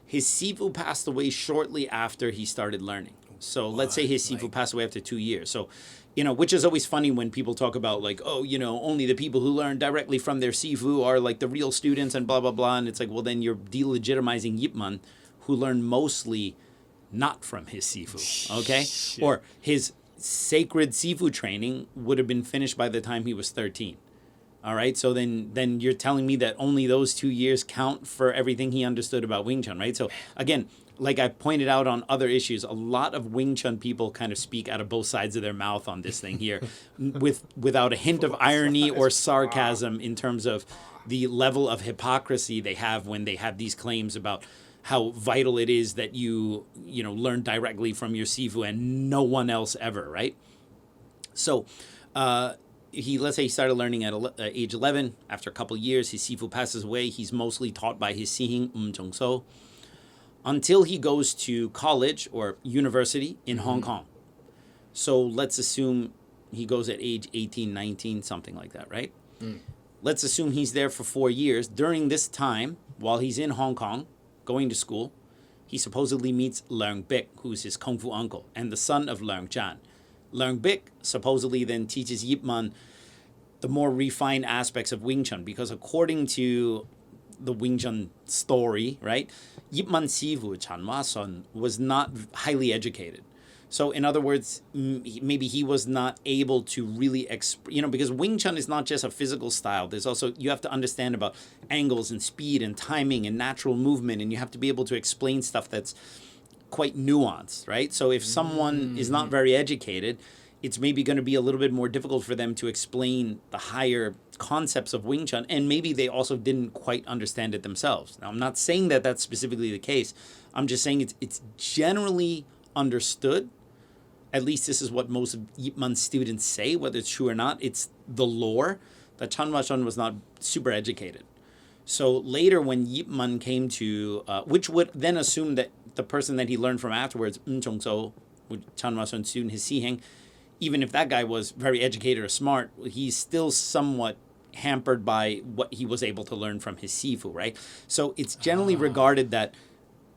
His Sifu passed away shortly after he started learning. So let's say his Sifu passed away after 2 years. So, which is always funny when people talk about like, oh, only the people who learn directly from their Sifu are like the real students and blah, blah, blah. And it's like, well, then you're delegitimizing Yip Man, who learned mostly not from his Sifu, okay? Shit. Or his sacred Sifu training would have been finished by the time he was 13. All right, so then you're telling me that only those 2 years count for everything he understood about Wing Chun, right? So again, like I pointed out on other issues, a lot of Wing Chun people kind of speak out of both sides of their mouth on this thing here, without a hint of irony or sarcasm in terms of the level of hypocrisy they have when they have these claims about how vital it is that you learn directly from your sifu and no one else ever, right? So let's say he started learning at age 11. After a couple years, his sifu passes away. He's mostly taught by his sihing, Jong-so, until he goes to college or university in Hong Kong. So let's assume he goes at age 18, 19, something like that, right? Let's assume he's there for 4 years. During this time, while he's in Hong Kong, going to school, he supposedly meets Leung Bick, who's his kung fu uncle, and the son of Leung Chan. Leung Bick supposedly then teaches Yip Man the more refined aspects of Wing Chun, because according to the Wing Chun story, right, Yip Man Sifu Chan Son was not highly educated. So in other words, maybe he was not able to really, because Wing Chun is not just a physical style. There's also, you have to understand about angles and speed and timing and natural movement, and you have to be able to explain stuff that's quite nuanced, right? So if someone is not very educated, it's maybe going to be a little bit more difficult for them to explain the higher concepts of Wing Chun, and maybe they also didn't quite understand it themselves. Now, I'm not saying that that's specifically the case. I'm just saying it's generally understood. At least this is what most of Yip Man students say, whether it's true or not. It's the lore that Chan Shun was not super educated. So later when Yip Man came to, which would then assume that the person that he learned from afterwards, Jong-so, Chan Shun student, his siheng, even if that guy was very educated or smart, he's still somewhat hampered by what he was able to learn from his sifu, right? So it's generally regarded that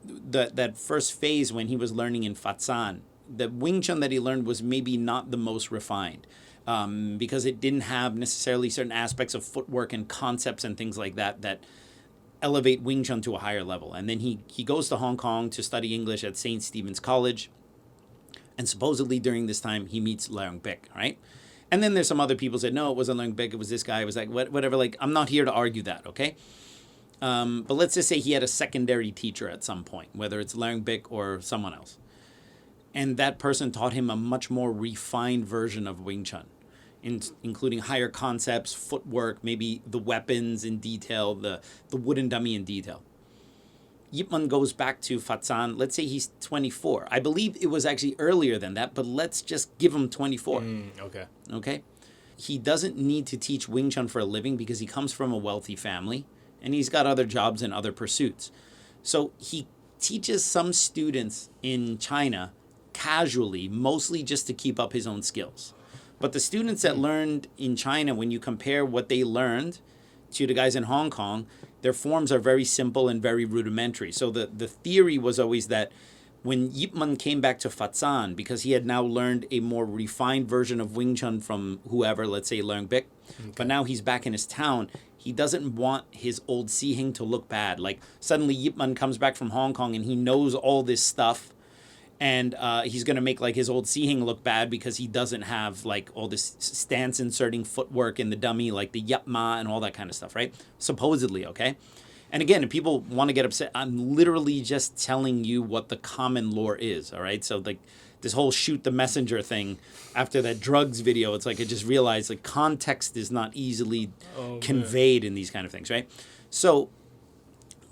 that first phase when he was learning in Fatsan, the Wing Chun that he learned was maybe not the most refined, because it didn't have necessarily certain aspects of footwork and concepts and things like that elevate Wing Chun to a higher level. And then he goes to Hong Kong to study English at St. Stephen's College. And supposedly during this time, he meets Leung Bick, right? And then there's some other people said, no, it wasn't Leung Bick, it was this guy. It was like, whatever, like, I'm not here to argue that, okay? But let's just say he had a secondary teacher at some point, whether it's Leung Bick or someone else. And that person taught him a much more refined version of Wing Chun, including higher concepts, footwork, maybe the weapons in detail, the wooden dummy in detail. Yip Man goes back to Fatsan. Let's say he's 24. I believe it was actually earlier than that, but let's just give him 24. Okay. He doesn't need to teach Wing Chun for a living because he comes from a wealthy family and he's got other jobs and other pursuits. So he teaches some students in China casually, mostly just to keep up his own skills. But the students that learned in China, when you compare what they learned to the guys in Hong Kong, their forms are very simple and very rudimentary. So the theory was always that when Yip Man came back to Fatsan, because he had now learned a more refined version of Wing Chun from whoever, let's say Leung Bick, but now he's back in his town, he doesn't want his old siheng to look bad. Like suddenly Yip Man comes back from Hong Kong and he knows all this stuff, and he's going to make like his old siheng look bad because he doesn't have like all this stance inserting footwork in the dummy, like the Yip Ma and all that kind of stuff, right? Supposedly, okay? And again, if people want to get upset, I'm literally just telling you what the common lore is, all right? So like this whole shoot the messenger thing after that drugs video, it's like I just realized like context is not easily conveyed in these kind of things, right? So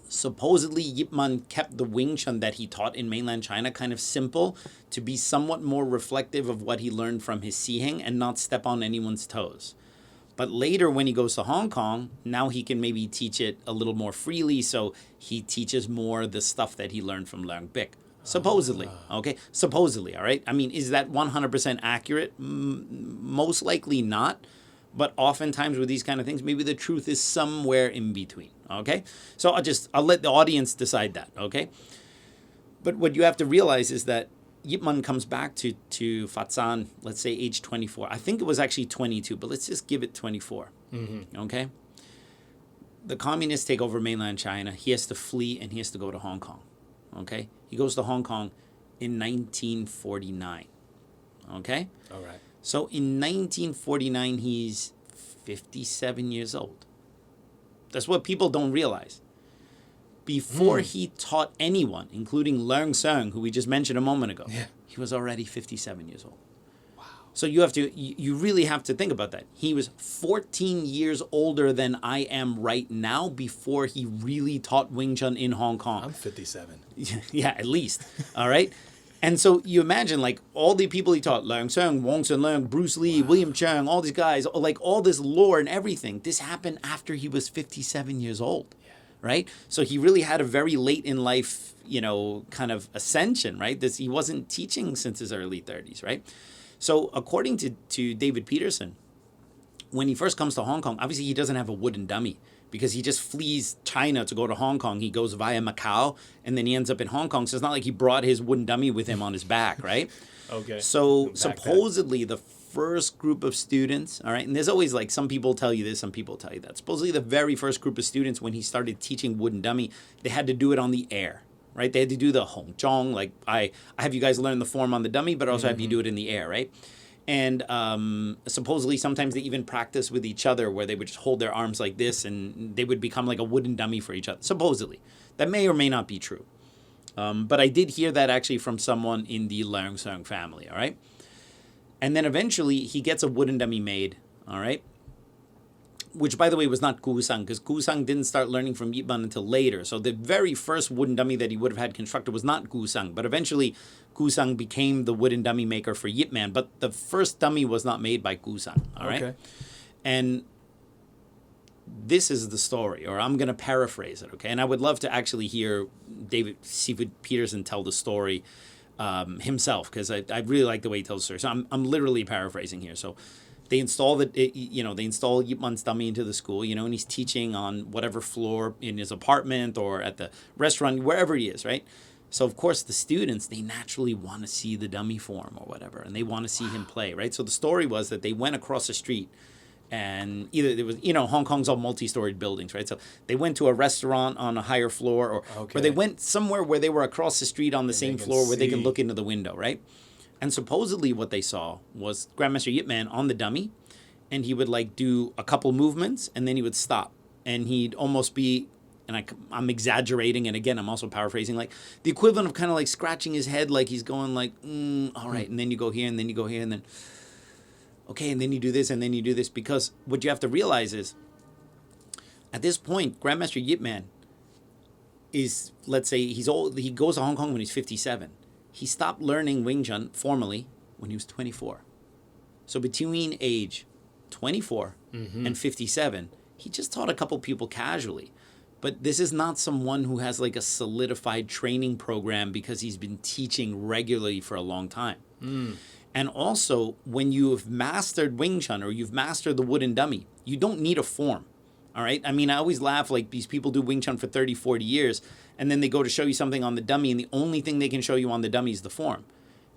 supposedly Yip Man kept the Wing Chun that he taught in mainland China kind of simple to be somewhat more reflective of what he learned from his siheng and not step on anyone's toes. But later when he goes to Hong Kong, now he can maybe teach it a little more freely, so he teaches more the stuff that he learned from Leung Bick. Supposedly, okay? Supposedly, all right? I mean, is that 100% accurate? Most likely not. But oftentimes with these kind of things, maybe the truth is somewhere in between, okay? So I'll let the audience decide that, okay? But what you have to realize is that Yip Man comes back to Fatsan, let's say age 24. I think it was actually 22, but let's just give it 24, okay? The communists take over mainland China. He has to flee and he has to go to Hong Kong, okay? He goes to Hong Kong in 1949, okay? All right. So in 1949, he's 57 years old. That's what people don't realize. Before he taught anyone, including Leung Seung, who we just mentioned a moment ago, he was already 57 years old. Wow. So you really have to think about that. He was 14 years older than I am right now before he really taught Wing Chun in Hong Kong. I'm 57. Yeah, at least. All right. And so you imagine like all the people he taught, Leung Seung, Wong Sun Leung, Bruce Lee, William Cheung, all these guys, like all this lore and everything. This happened after he was 57 years old. Right? So he really had a very late in life, kind of ascension, right? He wasn't teaching since his early 30s, right? So according to David Peterson, when he first comes to Hong Kong, obviously he doesn't have a wooden dummy because he just flees China to go to Hong Kong. He goes via Macau and then he ends up in Hong Kong. So it's not like he brought his wooden dummy with him on his back, right? Okay. So supposedly the first group of students, all right, and there's always like some people tell you this, some people tell you that. Supposedly the very first group of students when he started teaching wooden dummy, they had to do it on the air, right? They had to do the Hong Chong, like I have you guys learn the form on the dummy, but also have you do it in the air, right? And supposedly sometimes they even practice with each other where they would just hold their arms like this and they would become like a wooden dummy for each other. Supposedly. That may or may not be true. But I did hear that actually from someone in the Leung Seung family, all right? And then eventually he gets a wooden dummy made, all right? Which, by the way, was not Guszang, because Guszang didn't start learning from Yip Man until later. So the very first wooden dummy that he would have had constructed was not Guszang. But eventually, Guszang became the wooden dummy maker for Yip Man. But the first dummy was not made by Guszang, all right? Okay. And this is the story, or I'm going to paraphrase it, okay? And I would love to actually hear David Seafood Peterson tell the story himself, because I really like the way he tells the story. So I'm literally paraphrasing here. So they install they install Yip Man's dummy into the school, and he's teaching on whatever floor in his apartment or at the restaurant, wherever he is, right? So of course the students, they naturally want to see the dummy form or whatever, and they want to see him play, right? So the story was that they went across the street. And either there was, Hong Kong's all multi-storied buildings, right? So they went to a restaurant on a higher floor, or they went somewhere where they were across the street on the same floor where they can look into the window, right? And supposedly what they saw was Grandmaster Yip Man on the dummy, and he would like do a couple movements, and then he would stop, and he'd almost be, and I'm exaggerating, and again I'm also paraphrasing, like the equivalent of kind of like scratching his head, like he's going like, all right, and then you go here, and then you go here, and then. Okay, and then you do this, and then you do this, because what you have to realize is, at this point, Grandmaster Yip Man is, let's say, he's old. He goes to Hong Kong when he's 57. He stopped learning Wing Chun formally when he was 24. So between age 24 and 57, he just taught a couple people casually. But this is not someone who has like a solidified training program because he's been teaching regularly for a long time. And also, when you've mastered Wing Chun or you've mastered the wooden dummy, you don't need a form, all right? I mean, I always laugh, like, these people do Wing Chun for 30, 40 years, and then they go to show you something on the dummy, and the only thing they can show you on the dummy is the form.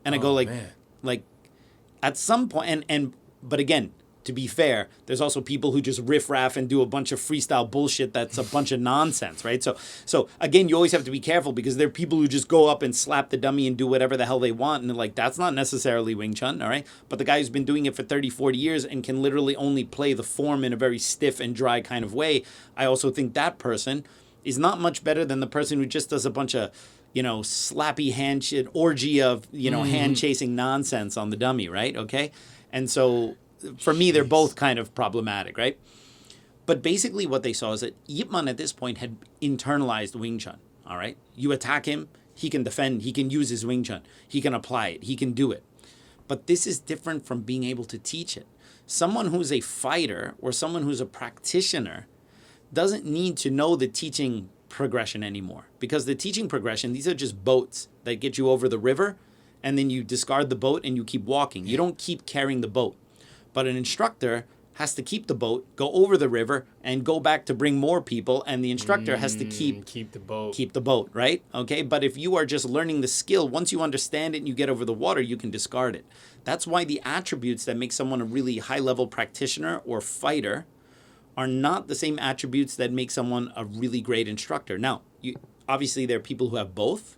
And I go, like, at some point, but again, to be fair, there's also people who just riff-raff and do a bunch of freestyle bullshit that's a bunch of nonsense, right? So again, you always have to be careful because there are people who just go up and slap the dummy and do whatever the hell they want, and they're like, that's not necessarily Wing Chun, all right? But the guy who's been doing it for 30, 40 years and can literally only play the form in a very stiff and dry kind of way, I also think that person is not much better than the person who just does a bunch of, slappy hand shit, orgy of, hand-chasing nonsense on the dummy, right? Okay? And so for me, they're both kind of problematic, right? But basically what they saw is that Yip Man at this point had internalized Wing Chun, all right? You attack him, he can defend, he can use his Wing Chun, he can apply it, he can do it. But this is different from being able to teach it. Someone who's a fighter or someone who's a practitioner doesn't need to know the teaching progression anymore, because the teaching progression, these are just boats that get you over the river, and then you discard the boat and you keep walking. You don't keep carrying the boat. But an instructor has to keep the boat, go over the river, and go back to bring more people, and the instructor has to keep the boat, right? Okay, but if you are just learning the skill, once you understand it and you get over the water, you can discard it. That's why the attributes that make someone a really high-level practitioner or fighter are not the same attributes that make someone a really great instructor. Now, obviously there are people who have both,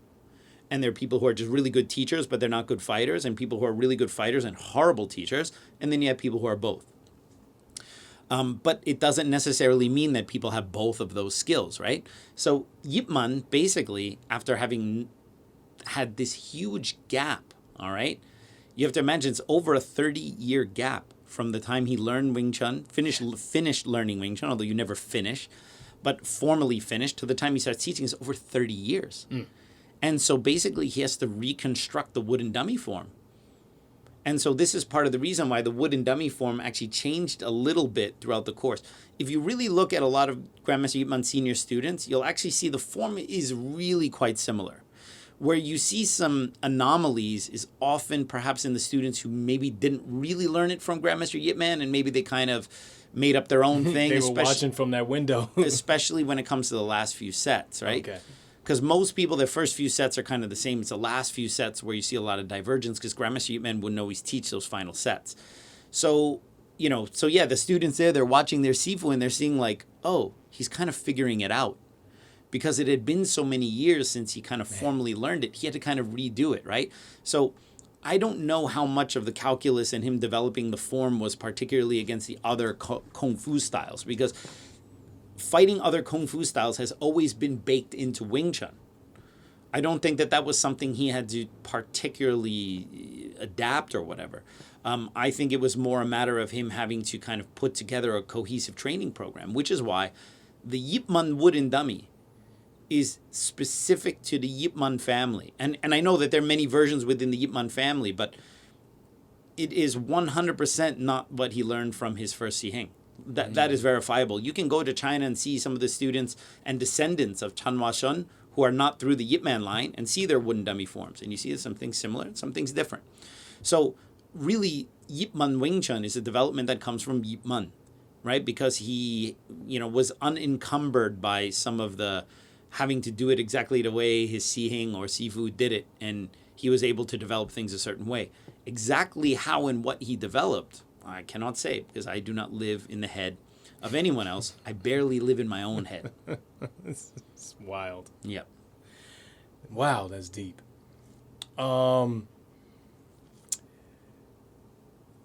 and there are people who are just really good teachers, but they're not good fighters, and people who are really good fighters and horrible teachers, and then you have people who are both. But it doesn't necessarily mean that people have both of those skills, right? So Yip Man, basically, after having had this huge gap, all right, You have to imagine it's over a 30-year gap from the time he learned Wing Chun, finished learning Wing Chun, although you never finish, but formally finished, to the time he starts teaching is over 30 years. And so basically he has to reconstruct the wooden dummy form. And so this is part of the reason why the wooden dummy form actually changed a little bit throughout the course. If you really look at a lot of Grandmaster Yip Man senior students, you'll actually see the form is really quite similar. Where you see some anomalies is often perhaps in the students who maybe didn't really learn it from Grandmaster Yip Man, and maybe they kind of made up their own thing. They were watching from that window. Especially when it comes to the last few sets, right? Okay. Because most people, their first few sets are kind of the same. It's the last few sets where you see a lot of divergence, because Grandmaster Yip Man wouldn't always teach those final sets. So, the students there, they're watching their Sifu and they're seeing like, oh, he's kind of figuring it out. Because it had been so many years since he kind of formally learned it, he had to kind of redo it, right? So I don't know how much of the calculus and him developing the form was particularly against the other Kung Fu styles, because fighting other Kung Fu styles has always been baked into Wing Chun. I don't think that was something he had to particularly adapt or whatever. I think it was more a matter of him having to kind of put together a cohesive training program, which is why the Yip Man wooden dummy is specific to the Yip Man family. And I know that there are many versions within the Yip Man family, but it is 100% not what he learned from his first Si Hing. That is verifiable. You can go to China and see some of the students and descendants of Chan Hua Shun who are not through the Yip Man line and see their wooden dummy forms. And you see some things similar, some things different. So really, Yip Man Wing Chun is a development that comes from Yip Man, right? Because he, was unencumbered by some of the having to do it exactly the way his Si Hing or Sifu did it, and he was able to develop things a certain way. Exactly how and what he developed, I cannot say, because I do not live in the head of anyone else. I barely live in my own head. It's wild. Yep. Wow, that's deep.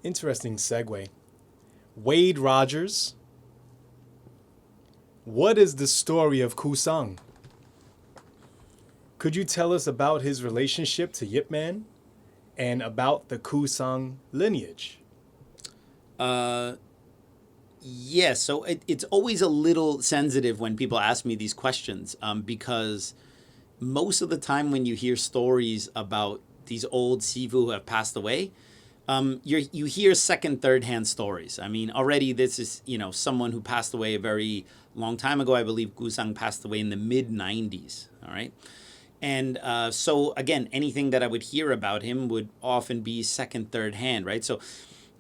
Interesting segue. Wade Rogers. What is the story of Guszang? Could you tell us about his relationship to Yip Man and about the Guszang lineage? Yeah, so it's always a little sensitive when people ask me these questions, because most of the time when you hear stories about these old Sifu who have passed away, you hear second, third-hand stories. I mean, already this is, someone who passed away a very long time ago. I believe Guszang passed away in the mid-90s, all right? And so, again, anything that I would hear about him would often be second, third hand, right? So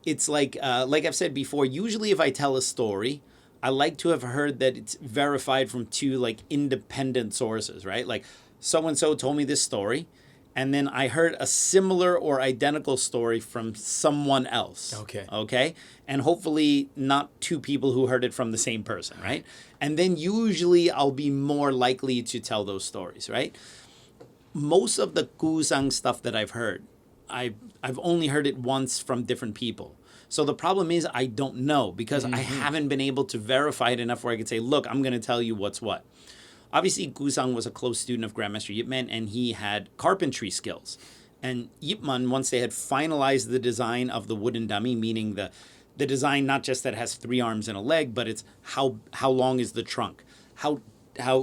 it's like I've said before, usually if I tell a story, I like to have heard that it's verified from two, independent sources, right? Like, so-and-so told me this story, and then I heard a similar or identical story from someone else. Okay? And hopefully not two people who heard it from the same person, right? And then usually I'll be more likely to tell those stories, right? Most of the Guszang stuff that I've heard, I've only heard it once from different people. So the problem is I don't know, because I haven't been able to verify it enough where I could say, look, I'm going to tell you what's what. Obviously, Guszang was a close student of Grandmaster Yip Man, and he had carpentry skills. And Yip Man, once they had finalized the design of the wooden dummy, meaning the design not just that has 3 arms and a leg, but it's how long is the trunk? How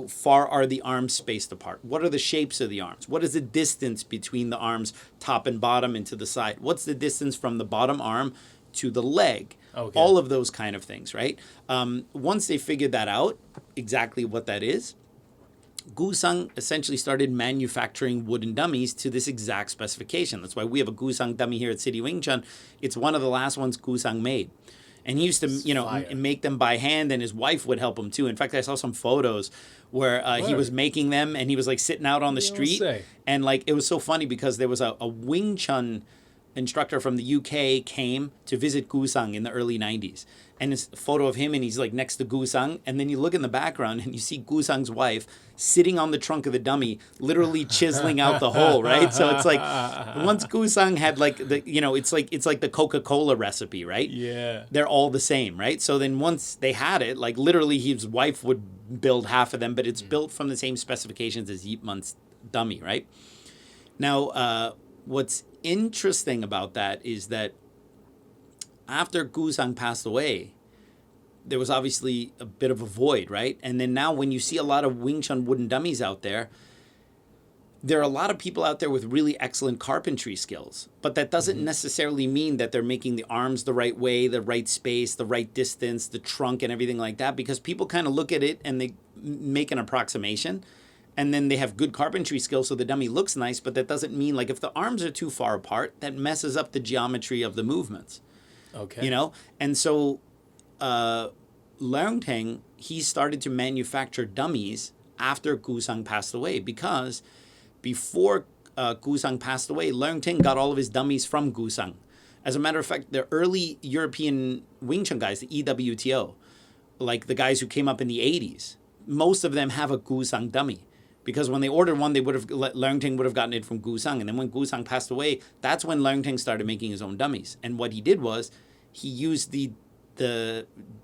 far are the arms spaced apart? What are the shapes of the arms? What is the distance between the arms, top and bottom, and to the side? What's the distance from the bottom arm to the leg? Okay. All of those kind of things, right? Once they figured that out, exactly what that is, Guszang essentially started manufacturing wooden dummies to this exact specification. That's why we have a Guszang dummy here at City Wing Chun. It's one of the last ones Guszang made. And he used to, make them by hand, and his wife would help him too. In fact, I saw some photos where he was making them, and he was sitting out on the street. And it was so funny because there was a Wing Chun instructor from the UK came to visit Guszang in the early 90s. And it's a photo of him, and he's next to Guszang. And then you look in the background, and you see Guszang's wife sitting on the trunk of the dummy, literally chiseling out the hole, right? So it's once Guszang had it's like the Coca-Cola recipe, right? Yeah. They're all the same, right? So then once they had it, literally his wife would build half of them, but it's built from the same specifications as Yip Man's dummy, right? Now, what's interesting about that is that after Guszang passed away, there was obviously a bit of a void, right? And then now when you see a lot of Wing Chun wooden dummies out there are a lot of people out there with really excellent carpentry skills, but that doesn't necessarily mean that they're making the arms the right way, the right space, the right distance, the trunk and everything like that, because people kind of look at it and they make an approximation, and then they have good carpentry skills so the dummy looks nice, but that doesn't mean, like, if the arms are too far apart, that messes up the geometry of the movements. Okay. You know? And so Leung, he started to manufacture dummies after Guszang passed away, because before Guszang passed away, Leung got all of his dummies from Guszang. As a matter of fact, the early European Wing Chun guys, the EWTO, like the guys who came up in the 80s, most of them have a Guszang dummy. Because when they ordered one, Leung would have gotten it from Guszang. And then when Guszang passed away, that's when Leung started making his own dummies. And what he did was, he used the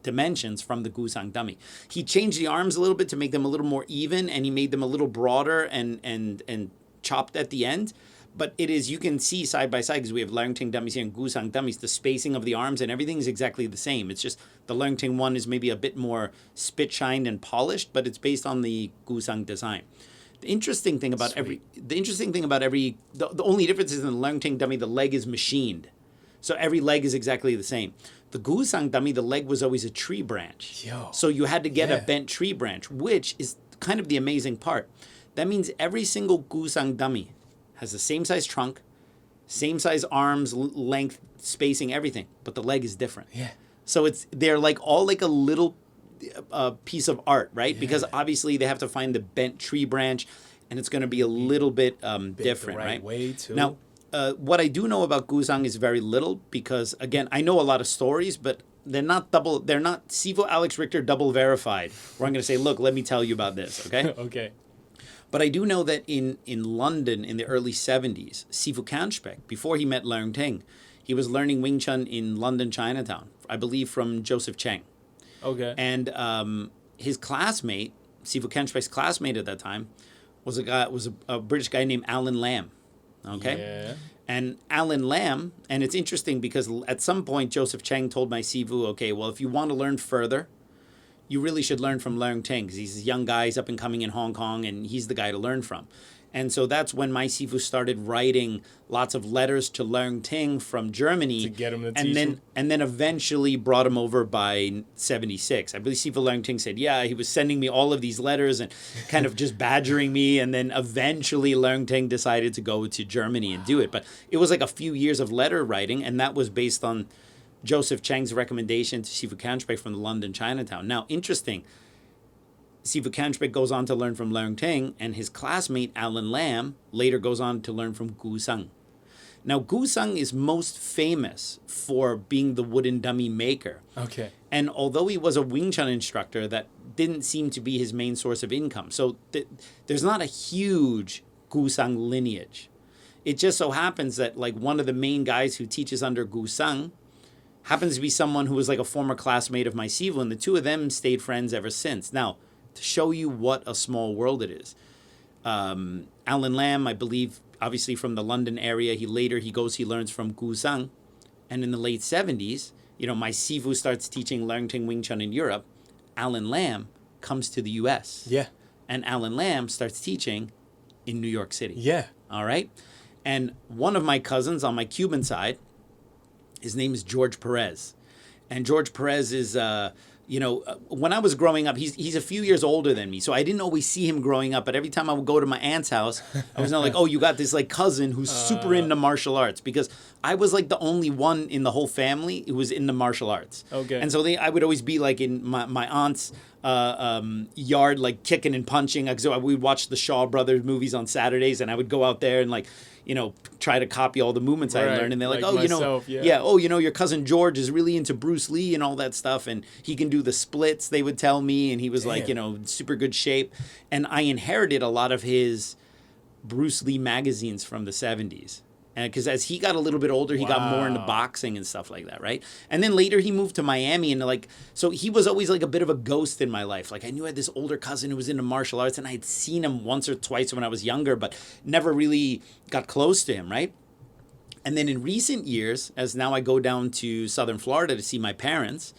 dimensions from the Guszang dummy. He changed the arms a little bit to make them a little more even, and he made them a little broader and chopped at the end. But it is, you can see side by side, because we have Leung dummies here and Guszang dummies, the spacing of the arms and everything is exactly the same. It's just the Leung one is maybe a bit more spit-shined and polished, but it's based on the Guszang design. The interesting thing about the only difference is in the Leung dummy, the leg is machined. So every leg is exactly the same. The Guszang dummy, the leg was always a tree branch. So you had to get a bent tree branch, which is kind of the amazing part. That means every single Guszang dummy has the same size trunk, same size arms, length, spacing, everything, but the leg is different. So they're like all like a little piece of art, right? Because obviously they have to find the bent tree branch, and it's going to be a little bit different, the right way too. Now, what I do know about Guszang is very little, because again, I know a lot of stories, but they're not Sifu Alex Richter double verified, where I'm going to say, look, let me tell you about this, okay? Okay. But I do know that in London in the early 70s, Sifu Kanspek, before he met Leung, he was learning Wing Chun in London, Chinatown, I believe from Joseph Cheng. Okay. And his classmate, Sifu Kanspek's classmate at that time, was a British guy named Alan Lamb. Okay? Yeah. And Alan Lamb, and it's interesting because at some point Joseph Cheng told my Sifu, okay, well, if you want to learn further, you really should learn from Leung, because he's a young guy, he's up and coming in Hong Kong, and he's the guy to learn from. And so that's when my Sifu started writing lots of letters to Leung from Germany. To get him to teach him. And then eventually brought him over by 76. I believe Sifu Leung said, yeah, he was sending me all of these letters and kind of just badgering me. And then eventually Leung decided to go to Germany and do it. But it was like a few years of letter writing, and that was based on Joseph Cheng's recommendation to Sifu Kanspek from the London Chinatown. Now, interesting, Sifu Kanspek goes on to learn from Leung, and his classmate Alan Lamb later goes on to learn from Guszang. Now, Guszang is most famous for being the wooden dummy maker. Okay. And although he was a Wing Chun instructor, that didn't seem to be his main source of income. So there's not a huge Guszang lineage. It just so happens that like one of the main guys who teaches under Guszang happens to be someone who was like a former classmate of my Sifu, and the two of them stayed friends ever since. Now, to show you what a small world it is, Alan Lamb, I believe, obviously from the London area, he learns from Guszang, and in the late 70s, my Sifu starts teaching Leung Wing Chun in Europe. Alan Lamb comes to the U.S. Yeah. And Alan Lamb starts teaching in New York City. Yeah. All right? And one of my cousins on my Cuban side, his name is George Perez. And George Perez is, when I was growing up, he's a few years older than me. So I didn't always see him growing up. But every time I would go to my aunt's house, I was not like, oh, you got this like cousin who's super into martial arts. Because I was like the only one in the whole family who was into martial arts. Okay. And so I would always be like in my aunt's yard, like kicking and punching. So we would watch the Shaw Brothers movies on Saturdays, and I would go out there and like, try to copy all the movements I learned. And they're like, your cousin George is really into Bruce Lee and all that stuff. And he can do the splits, they would tell me. And he was like, super good shape. And I inherited a lot of his Bruce Lee magazines from the 70s. Because as he got a little bit older, he got more into boxing and stuff like that, right? And then later he moved to Miami, and so he was always like a bit of a ghost in my life. Like I knew I had this older cousin who was into martial arts, and I had seen him once or twice when I was younger, but never really got close to him, right? And then in recent years, as now I go down to Southern Florida to see my parents,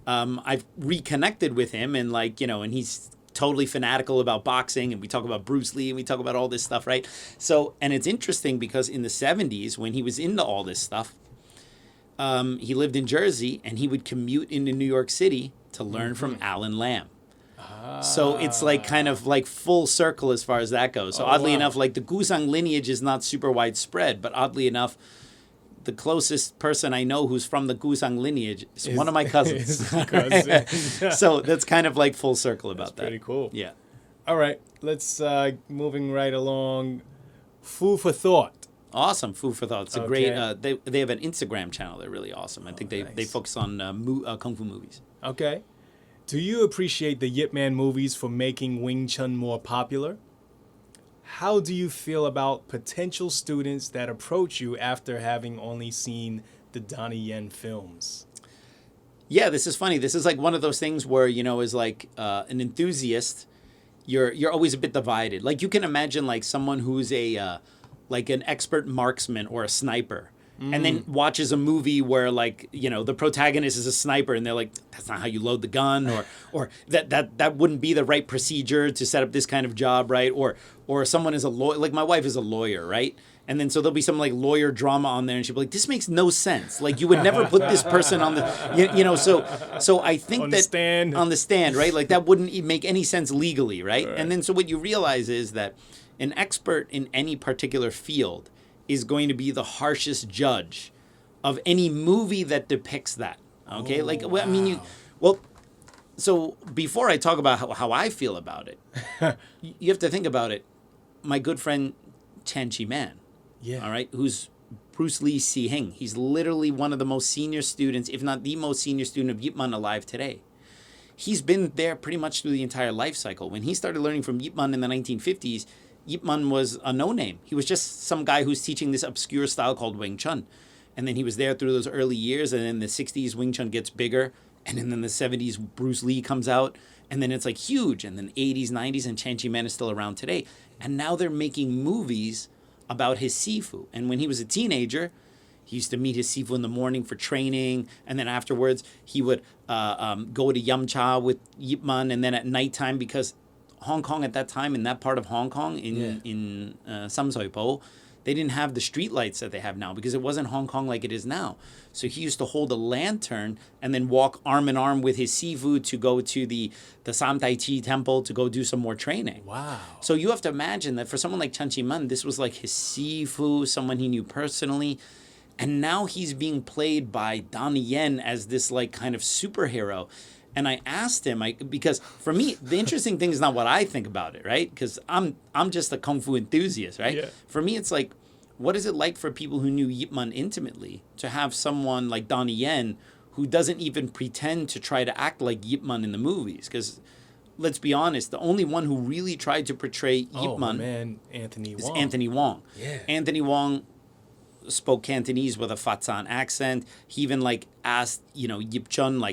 I've reconnected with him and and he's totally fanatical about boxing, and we talk about Bruce Lee and we talk about all this stuff, right? So, and it's interesting because in the 70s, when he was into all this stuff, he lived in Jersey and he would commute into New York City to learn from Alan Lamb. So it's kind of full circle as far as that goes. So oddly enough, the Guszang lineage is not super widespread, but oddly enough, the closest person I know who's from the Guszang lineage is one of my cousins. So that's kind of full circle about that. Pretty cool. Yeah. All right, let's moving right along. Food for thought. Awesome. Food for thought. It's a Okay. great, they have an Instagram channel. They're really awesome. I think they focus on Kung Fu movies. Okay. Do you appreciate the Yip Man movies for making Wing Chun more popular? How do you feel about potential students that approach you after having only seen the Donnie Yen films? Yeah, this is funny. This is one of those things where, as an enthusiast, you're always a bit divided. You can imagine someone who's an expert marksman or a sniper. And then watches a movie where the protagonist is a sniper and they're like, that's not how you load the gun, or that wouldn't be the right procedure to set up this kind of job, right? Or someone is a lawyer, my wife is a lawyer, right? And then so there'll be some lawyer drama on there and she'll be like, this makes no sense. You would never put this person on the, so I think on that the stand, right? That wouldn't make any sense legally, right? And then so what you realize is that an expert in any particular field is going to be the harshest judge of any movie that depicts that. Okay? So before I talk about how I feel about it, you have to think about it. My good friend Yip Man, all right, who's Bruce Lee Si Hing. He's literally one of the most senior students, if not the most senior student of Yip Man alive today. He's been there pretty much through the entire life cycle. When he started learning from Yip Man in the 1950s, Yip Man was a no-name. He was just some guy who's teaching this obscure style called Wing Chun. And then he was there through those early years, and in the 60s, Wing Chun gets bigger, and then in the 70s, Bruce Lee comes out, and then it's huge, and then 80s, 90s, and Yip Man is still around today. And now they're making movies about his sifu. And when he was a teenager, he used to meet his sifu in the morning for training, and then afterwards, he would go to Yamcha with Yip Man, and then at nighttime, because Hong Kong at that time, in that part of Hong Kong, in Samsoipo, they didn't have the street lights that they have now because it wasn't Hong Kong like it is now. So he used to hold a lantern and then walk arm in arm with his sifu to go to the Sam Tai Chi temple to go do some more training. Wow. So you have to imagine that for someone like Yip Man, this was his sifu, someone he knew personally. And now he's being played by Donnie Yen as this kind of superhero. And I asked him, because for me, the interesting thing is not what I think about it, right? Because I'm just a Kung Fu enthusiast, right? Yeah. For me, it's what is it like for people who knew Yip Man intimately to have someone like Donnie Yen who doesn't even pretend to try to act like Yip Man in the movies? Because let's be honest, the only one who really tried to portray Yip Man is Anthony Wong. Yeah. Anthony Wong spoke Cantonese with a Fatsan accent. He even asked, Yip Chun,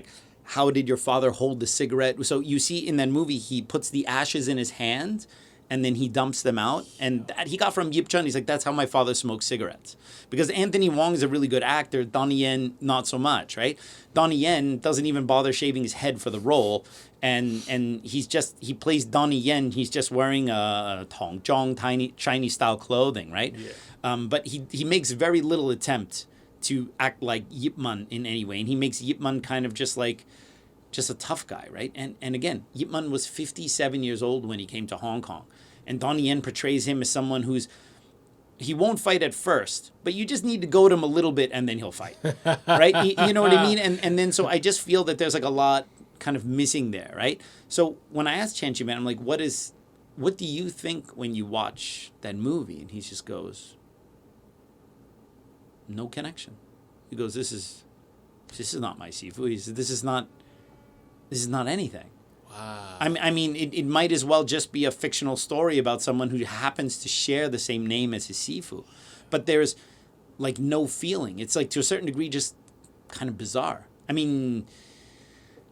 how did your father hold the cigarette? So you see in that movie, he puts the ashes in his hand and then he dumps them out. And that he got from Yip Chun. He's like, that's how my father smoked cigarettes. Because Anthony Wong is a really good actor. Donnie Yen, not so much, right? Donnie Yen doesn't even bother shaving his head for the role. And he plays Donnie Yen. He's just wearing a Tongzhong Chinese style clothing, right? Yeah. But he makes very little attempt to act like Yip Man in any way. And he makes Yip Man kind of just a tough guy, right? And again, Yip Man was 57 years old when he came to Hong Kong. And Donnie Yen portrays him as someone he won't fight at first, but you just need to goad him a little bit and then he'll fight, right? You know what I mean? And then so I just feel that there's a lot kind of missing there, right? So when I asked Yip Man, I'm like, what do you think when you watch that movie? And he just goes, no connection. He goes, this is not my sifu. He said, this is not anything. Wow. I mean, it might as well just be a fictional story about someone who happens to share the same name as his sifu. But there's no feeling. It's to a certain degree just kind of bizarre. I mean,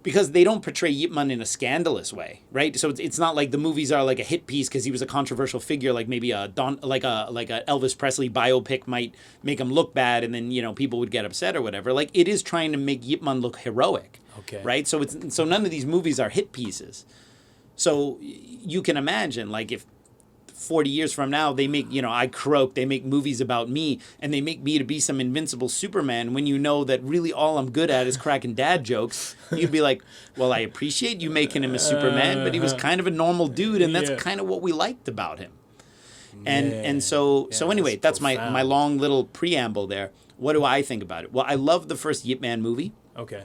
because they don't portray Yip Man in a scandalous way, right? So it's not like the movies are like a hit piece because he was a controversial figure, like maybe a Elvis Presley biopic might make him look bad, and then people would get upset or whatever. Like it is trying to make Yip Man look heroic, Okay. right? So none of these movies are hit pieces. So you can imagine, like if 40 years from now, they make, I croak, they make movies about me, and they make me to be some invincible Superman when you know that really all I'm good at is cracking dad jokes. You'd be like, well, I appreciate you making him a Superman, but he was kind of a normal dude, and that's kind of what we liked about him. And so anyway, that's my long little preamble there. What do I think about it? Well, I love the first Yip Man movie. Okay.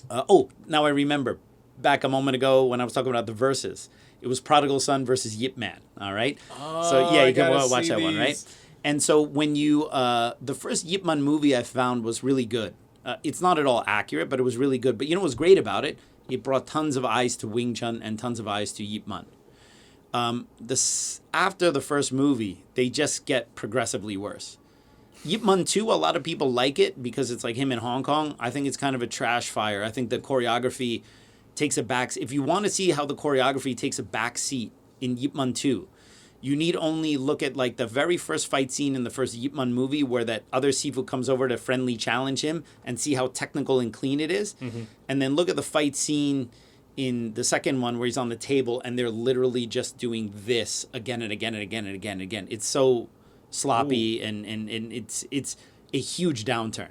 Now I remember back a moment ago when I was talking about the verses. It was Prodigal Son versus Yip Man, all right? So, yeah, you can watch that one, right? And so when you, the first Yip Man movie I found was really good. It's not at all accurate, but it was really good. But you know what was great about it? It brought tons of eyes to Wing Chun and tons of eyes to Yip Man. After the first movie, they just get progressively worse. Yip Man 2, a lot of people like it because it's like him in Hong Kong. I think it's kind of a trash fire. I think the choreography takes a back. If you want to see how the choreography takes a back seat in Yip Man 2, you need only look at like the very first fight scene in the first Yip Man movie where that other Sifu comes over to friendly challenge him and see how technical and clean it is. Mm-hmm. And then look at the fight scene in the second one where he's on the table and they're literally just doing this again and again and again and again and again. It's so sloppy and it's a huge downturn.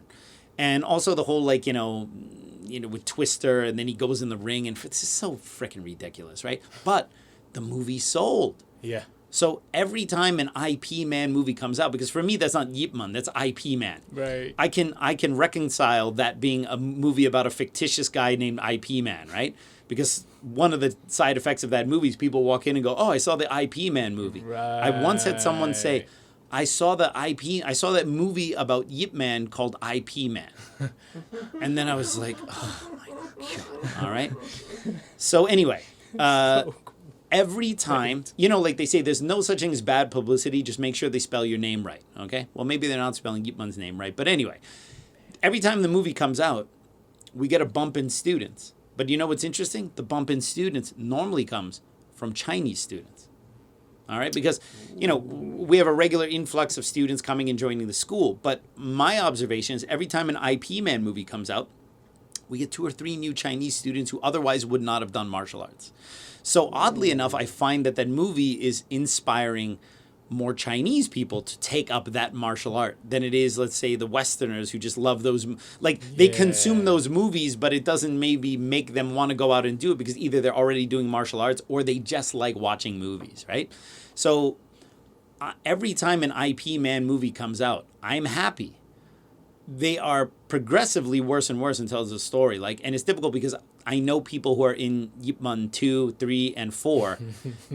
And also the whole with Twister, and then he goes in the ring, and it's just so freaking ridiculous, right? But the movie sold. Yeah. So every time an IP Man movie comes out, because for me that's not Yip Man, that's IP Man. Right. I can reconcile that being a movie about a fictitious guy named IP Man, right? Because one of the side effects of that movie is people walk in and go, "Oh, I saw the IP Man movie." Right. I once had someone say, I saw that movie about Yip Man called IP Man. And then I was like, oh my God. All right. So anyway, every time, like they say, there's no such thing as bad publicity. Just make sure they spell your name right. Okay. Well, maybe they're not spelling Yip Man's name right. But anyway, every time the movie comes out, we get a bump in students. But you know what's interesting? The bump in students normally comes from Chinese students. All right, because, we have a regular influx of students coming and joining the school. But my observation is every time an IP Man movie comes out, we get 2 or 3 new Chinese students who otherwise would not have done martial arts. So oddly enough, I find that movie is inspiring more Chinese people to take up that martial art than it is, let's say, the Westerners who just love those. They consume those movies, but it doesn't maybe make them want to go out and do it because either they're already doing martial arts or they just like watching movies, right? So every time an IP Man movie comes out, I'm happy. They are progressively worse and worse until it's a story. And it's difficult because I know people who are in Yip Man 2, 3, and 4.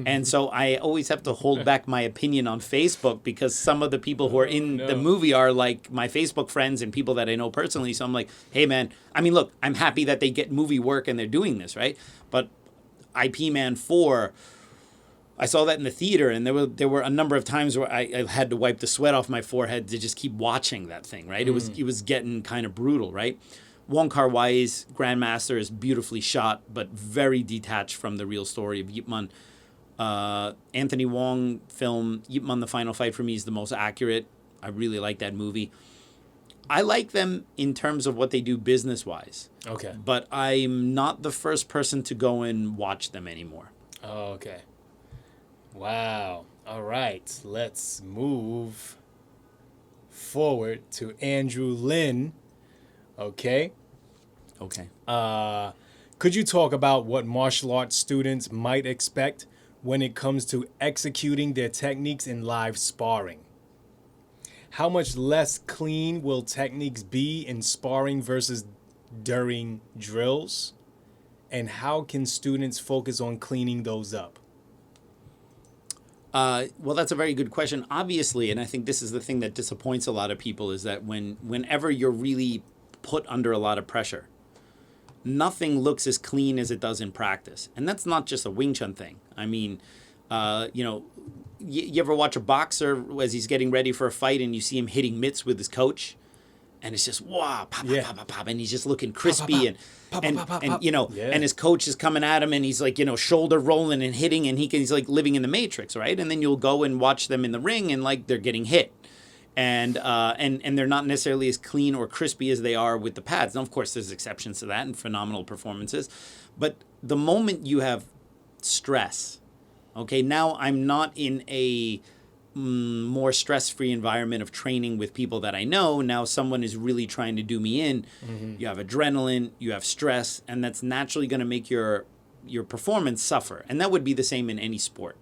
And so I always have to hold back my opinion on Facebook because some of the people who are in the movie are like my Facebook friends and people that I know personally. So I'm like, hey, man, look, I'm happy that they get movie work and they're doing this, right? But IP Man 4... I saw that in the theater, and there were a number of times where I had to wipe the sweat off my forehead to just keep watching that thing, right? It was getting kind of brutal, right? Wong Kar-wai's Grandmaster is beautifully shot, but very detached from the real story of Yip Man. Anthony Wong film Yip Man: The Final Fight for me is the most accurate. I really like that movie. I like them in terms of what they do business-wise. Okay. But I'm not the first person to go and watch them anymore. Oh, okay. Wow. All right. Let's move forward to Andrew Lin. Okay. Okay. Could you talk about what martial arts students might expect when it comes to executing their techniques in live sparring? How much less clean will techniques be in sparring versus during drills? And how can students focus on cleaning those up? Well, that's a very good question. Obviously, and I think this is the thing that disappoints a lot of people, is that whenever you're really put under a lot of pressure, nothing looks as clean as it does in practice. And that's not just a Wing Chun thing. You ever watch a boxer as he's getting ready for a fight and you see him hitting mitts with his coach? and it's just wow, pop, Yeah. pop, pop, pop, and he's just looking crispy and Pop, and pop, pop, and pop. you know, Yeah. and his coach is coming at him, and he's like, you know, shoulder rolling and hitting, and he's like living in the Matrix, right? And then you'll go and watch them in the ring, and like they're getting hit. And they're not necessarily as clean or crispy as they are with the pads. Now, of course, there's exceptions to that and phenomenal performances. But the moment you have stress, okay, now I'm not in a more stress-free environment of training with people that I know. Now someone is really trying to do me in. You have adrenaline, you have stress, and that's naturally going to make your performance suffer. And that would be the same in any sport.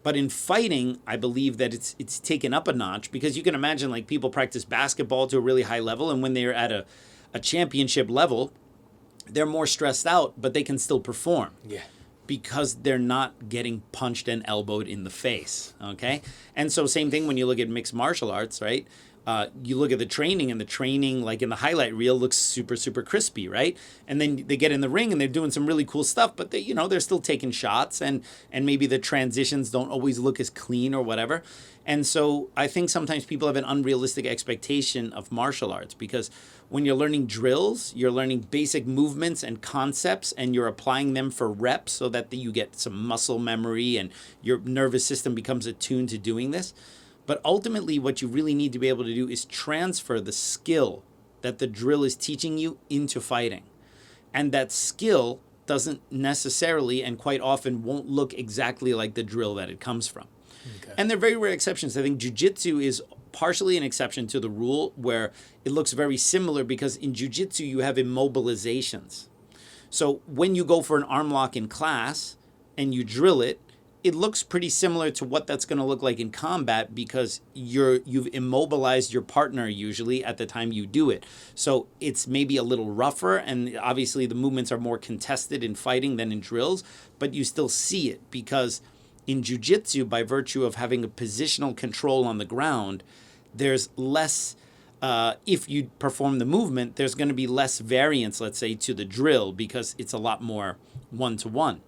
But in fighting, I believe that it's taken up a notch, because you can imagine like people practice basketball to a really high level, and when they're at a championship level, they're more stressed out, but they can still perform. Yeah. Because they're not getting punched and elbowed in the face, okay? And so same thing when you look at mixed martial arts, right? You look at the training, and the training, like in the highlight reel, looks super, super crispy, right? And then they get in the ring and they're doing some really cool stuff, but they, you know, they're still taking shots, and maybe the transitions don't always look as clean or whatever. And so I think sometimes people have an unrealistic expectation of martial arts, because when you're learning drills, you're learning basic movements and concepts, and you're applying them for reps so that you get some muscle memory and your nervous system becomes attuned to doing this. But ultimately, what you really need to be able to do is transfer the skill that the drill is teaching you into fighting. And that skill doesn't necessarily, and quite often won't look exactly like the drill that it comes from. Okay. And there are very rare exceptions. I think jiu-jitsu is partially an exception to the rule, where it looks very similar, because in jiu-jitsu you have immobilizations. So when you go for an arm lock in class and you drill it, it looks pretty similar to what that's going to look like in combat, because you've immobilized your partner usually at the time you do it. So it's maybe a little rougher, and obviously the movements are more contested in fighting than in drills, but you still see it, because in jiu-jitsu, by virtue of having a positional control on the ground, there's less, if you perform the movement, there's going to be less variance, let's say, to the drill, because it's a lot more one-to-one.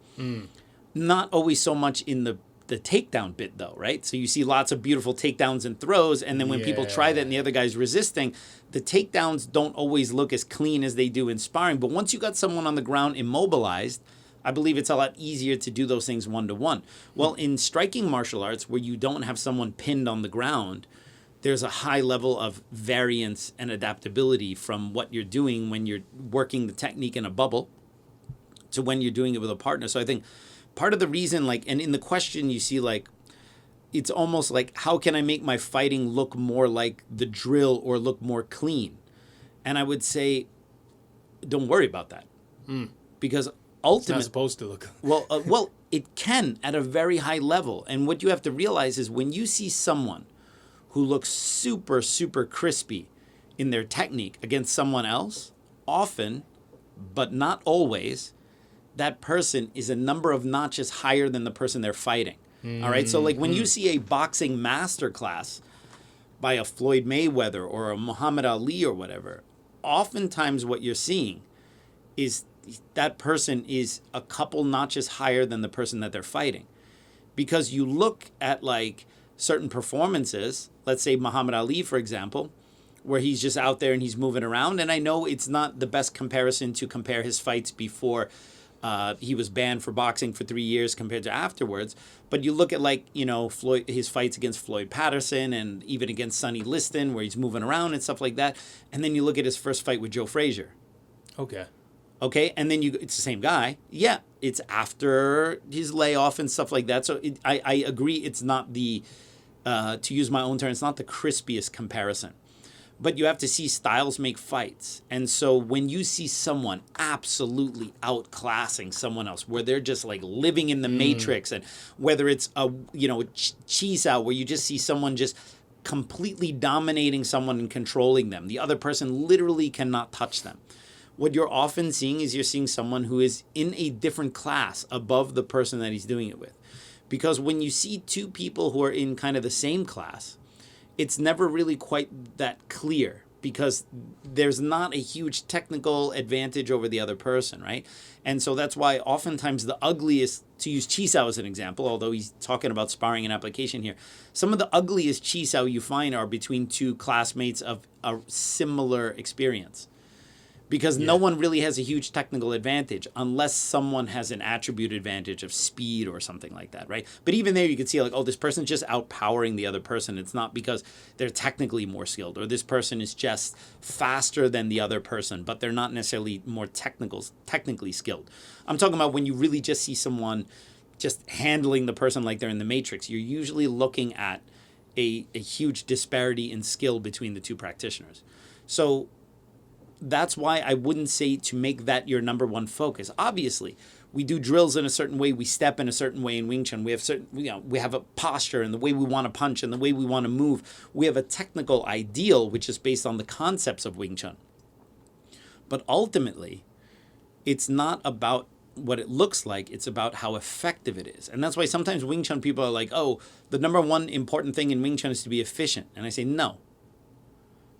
Not always so much in the takedown bit, though, right? So you see lots of beautiful takedowns and throws, and then when people try that and the other guy's resisting, the takedowns don't always look as clean as they do in sparring. But once you got someone on the ground immobilized, I believe it's a lot easier to do those things one-to-one. Well, in striking martial arts, where you don't have someone pinned on the ground, there's a high level of variance and adaptability from what you're doing when you're working the technique in a bubble to when you're doing it with a partner. So I think part of the reason, like, and in the question you see, like, it's almost like, how can I make my fighting look more like the drill or look more clean? And I would say, don't worry about that. Because ultimately, It's not supposed to look. well, it can at a very high level. And what you have to realize is when you see someone who looks super, super crispy in their technique against someone else, often, but not always, that person is a number of notches higher than the person they're fighting. All right? So like when you see a boxing masterclass by a Floyd Mayweather or a Muhammad Ali or whatever, oftentimes what you're seeing is that person is a couple notches higher than the person that they're fighting. Because you look at like certain performances, let's say Muhammad Ali, for example, where he's just out there and he's moving around. And I know it's not the best comparison to compare his fights before he was banned for boxing for 3 years compared to afterwards. But you look at, like, you know, his fights against Floyd Patterson and even against Sonny Liston, where he's moving around and stuff like that. And then you look at his first fight with Joe Frazier. Okay, and then it's the same guy. Yeah, it's after his layoff and stuff like that. So I agree, it's not the, to use my own term, it's not the crispiest comparison. But you have to see styles make fights. And so when you see someone absolutely outclassing someone else, where they're just like living in the matrix, and whether it's a, you know, cheese out, where you just see someone just completely dominating someone and controlling them, the other person literally cannot touch them. What you're often seeing is you're seeing someone who is in a different class above the person that he's doing it with. Because when you see two people who are in kind of the same class, it's never really quite that clear, because there's not a huge technical advantage over the other person, right? And so that's why oftentimes the ugliest, to use Chisao as an example, although he's talking about sparring and application here, some of the ugliest Chisao you find are between two classmates of a similar experience. Because no one really has a huge technical advantage unless someone has an attribute advantage of speed or something like that, right? But even there, you can see like, oh, this person's just outpowering the other person. It's not because they're technically more skilled, or this person is just faster than the other person, but they're not necessarily more technically skilled. I'm talking about when you really just see someone just handling the person like they're in the Matrix. You're usually looking at a huge disparity in skill between the two practitioners. So that's why I wouldn't say to make that your number one focus. Obviously, we do drills in a certain way. We step in a certain way in Wing Chun. We have we have a posture and the way we want to punch and the way we want to move. We have a technical ideal, which is based on the concepts of Wing Chun. But ultimately, it's not about what it looks like. It's about how effective it is. And that's why sometimes Wing Chun people are like, oh, the number one important thing in Wing Chun is to be efficient. And I say, no.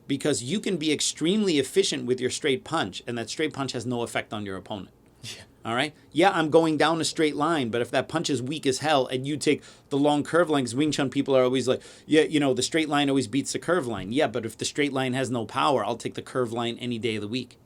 Because you can be extremely efficient with your straight punch, and that straight punch has no effect on your opponent. Yeah. All right? Yeah, I'm going down a straight line, but if that punch is weak as hell and you take the long curve line, because Wing Chun people are always like, yeah, you know, the straight line always beats the curve line. Yeah, but if the straight line has no power, I'll take the curve line any day of the week.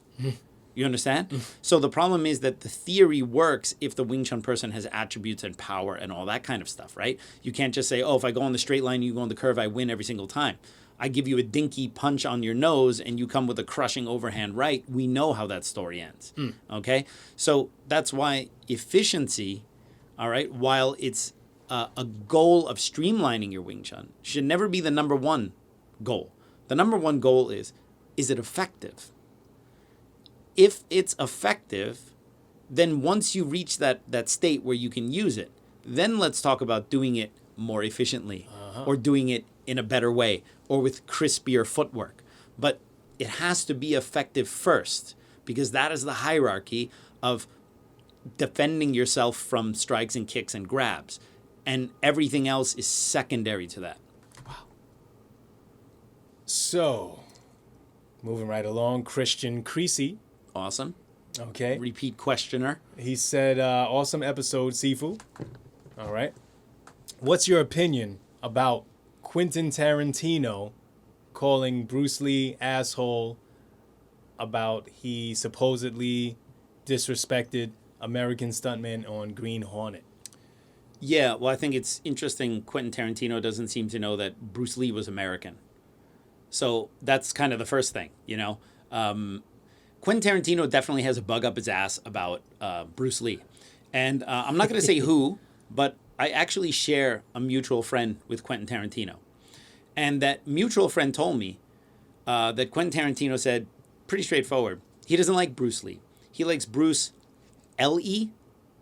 You understand? So the problem is that the theory works if the Wing Chun person has attributes and power and all that kind of stuff, right? You can't just say, oh, if I go on the straight line, you go on the curve, I win every single time. I give you a dinky punch on your nose and you come with a crushing overhand right. We know how that story ends. Okay? So that's why efficiency, all right, while it's a goal of streamlining your Wing Chun, should never be the number one goal. The number one goal is it effective? If it's effective, then once you reach that state where you can use it, then let's talk about doing it more efficiently or doing it in a better way or with crispier footwork. But it has to be effective first, because that is the hierarchy of defending yourself from strikes and kicks and grabs. And everything else is secondary to that. Wow. So, moving right along, Christian Creasy. Awesome. Okay. Repeat questioner. He said, awesome episode, Sifu. All right. What's your opinion about Quentin Tarantino calling Bruce Lee asshole about he supposedly disrespected American stuntman on Green Hornet? Yeah, well, I think it's interesting. Quentin Tarantino doesn't seem to know that Bruce Lee was American. So that's kind of the first thing, you know. Quentin Tarantino definitely has a bug up his ass about Bruce Lee. And I'm not going to say who, but I actually share a mutual friend with Quentin Tarantino. And that mutual friend told me that Quentin Tarantino said, pretty straightforward, he doesn't like Bruce Lee. He likes Bruce L.E.,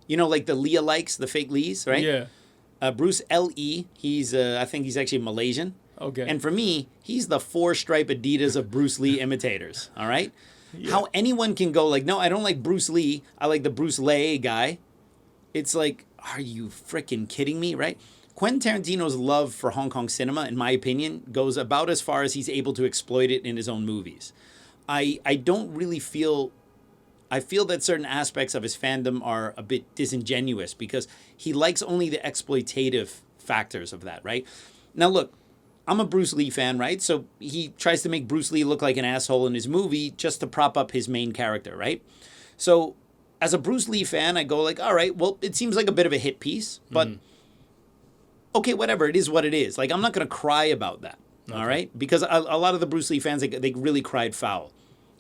you know, like the Leah likes, the fake Lees, right? Yeah. Bruce L.E., he's, I think he's actually Malaysian. Okay. And for me, he's the 4-stripe Adidas of Bruce Lee imitators, all right? Yeah. How anyone can go like, no, I don't like Bruce Lee, I like the Bruce Lee guy. It's like, are you freaking kidding me, right? Quentin Tarantino's love for Hong Kong cinema, in my opinion, goes about as far as he's able to exploit it in his own movies. I don't really feel... I feel that certain aspects of his fandom are a bit disingenuous because he likes only the exploitative factors of that, right? Now, look, I'm a Bruce Lee fan, right? So he tries to make Bruce Lee look like an asshole in his movie just to prop up his main character, right? So as a Bruce Lee fan, I go like, all right, well, it seems like a bit of a hit piece, but okay, whatever, it is what it is. Like, I'm not going to cry about that, all right? Because a lot of the Bruce Lee fans, they really cried foul.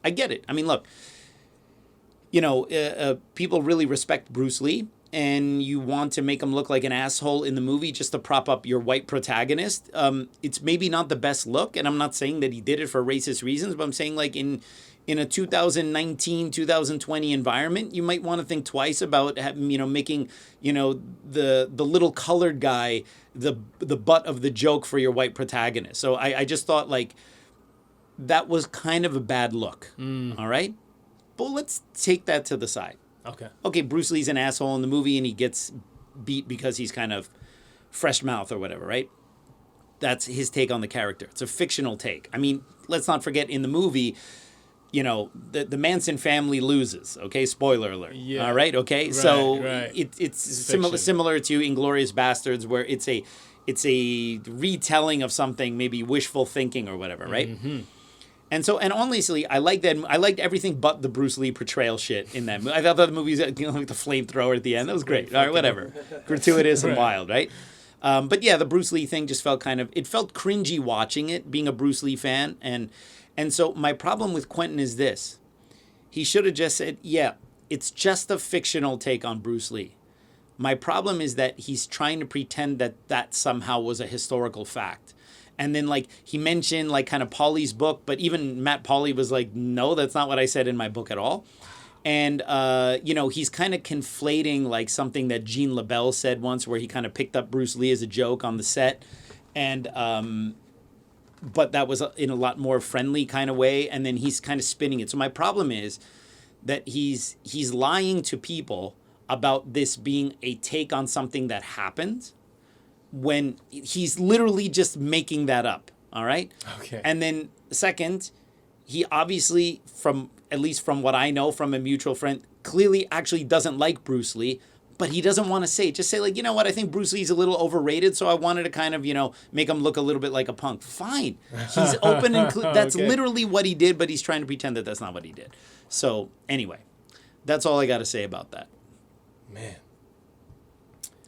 I get it. I mean, look, you know, people really respect Bruce Lee, and you want to make him look like an asshole in the movie just to prop up your white protagonist. It's maybe not the best look, and I'm not saying that he did it for racist reasons, but I'm saying like in a 2019, 2020 environment, you might want to think twice about, you know, making, you know, the little colored guy the butt of the joke for your white protagonist. So I just thought like that was kind of a bad look. All right. But let's take that to the side. Okay, Bruce Lee's an asshole in the movie and he gets beat because he's kind of fresh mouth or whatever, right? that's his take on the character. It's a fictional take. I mean, let's not forget in the movie, you know, the Manson family loses. Okay, spoiler alert. Yeah. All right. Okay. Right, So right. it's fiction. similar to Inglourious Bastards, where it's a retelling of something, maybe wishful thinking or whatever, right? Mm-hmm. And so, and honestly, I liked everything but the Bruce Lee portrayal shit in that movie. I thought the movie's, like the flamethrower at the end, that was great. All right, whatever. Gratuitous and wild, right? But yeah, the Bruce Lee thing just felt it felt cringy watching it, being a Bruce Lee fan. And so my problem with Quentin is this. He should have just said, yeah, it's just a fictional take on Bruce Lee. My problem is that he's trying to pretend that somehow was a historical fact. And then, like, he mentioned, like, kind of Pauly's book, but even Matt Pauly was like, no, that's not what I said in my book at all. And, you know, he's kind of conflating, like, something that Gene LaBelle said once, where he kind of picked up Bruce Lee as a joke on the set. And, but that was in a lot more friendly kind of way. And then he's kind of spinning it. So my problem is that he's lying to people about this being a take on something that happened, when he's literally just making that up, all right? Okay. And then second, he obviously, at least from what I know from a mutual friend, clearly actually doesn't like Bruce Lee, but he doesn't want to say it. Just say, like, you know what, I think Bruce Lee's a little overrated, so I wanted to kind of, you know, make him look a little bit like a punk. Fine. He's open and that's Okay. literally what he did, but he's trying to pretend that that's not what he did. So anyway, that's all I got to say about that. Man.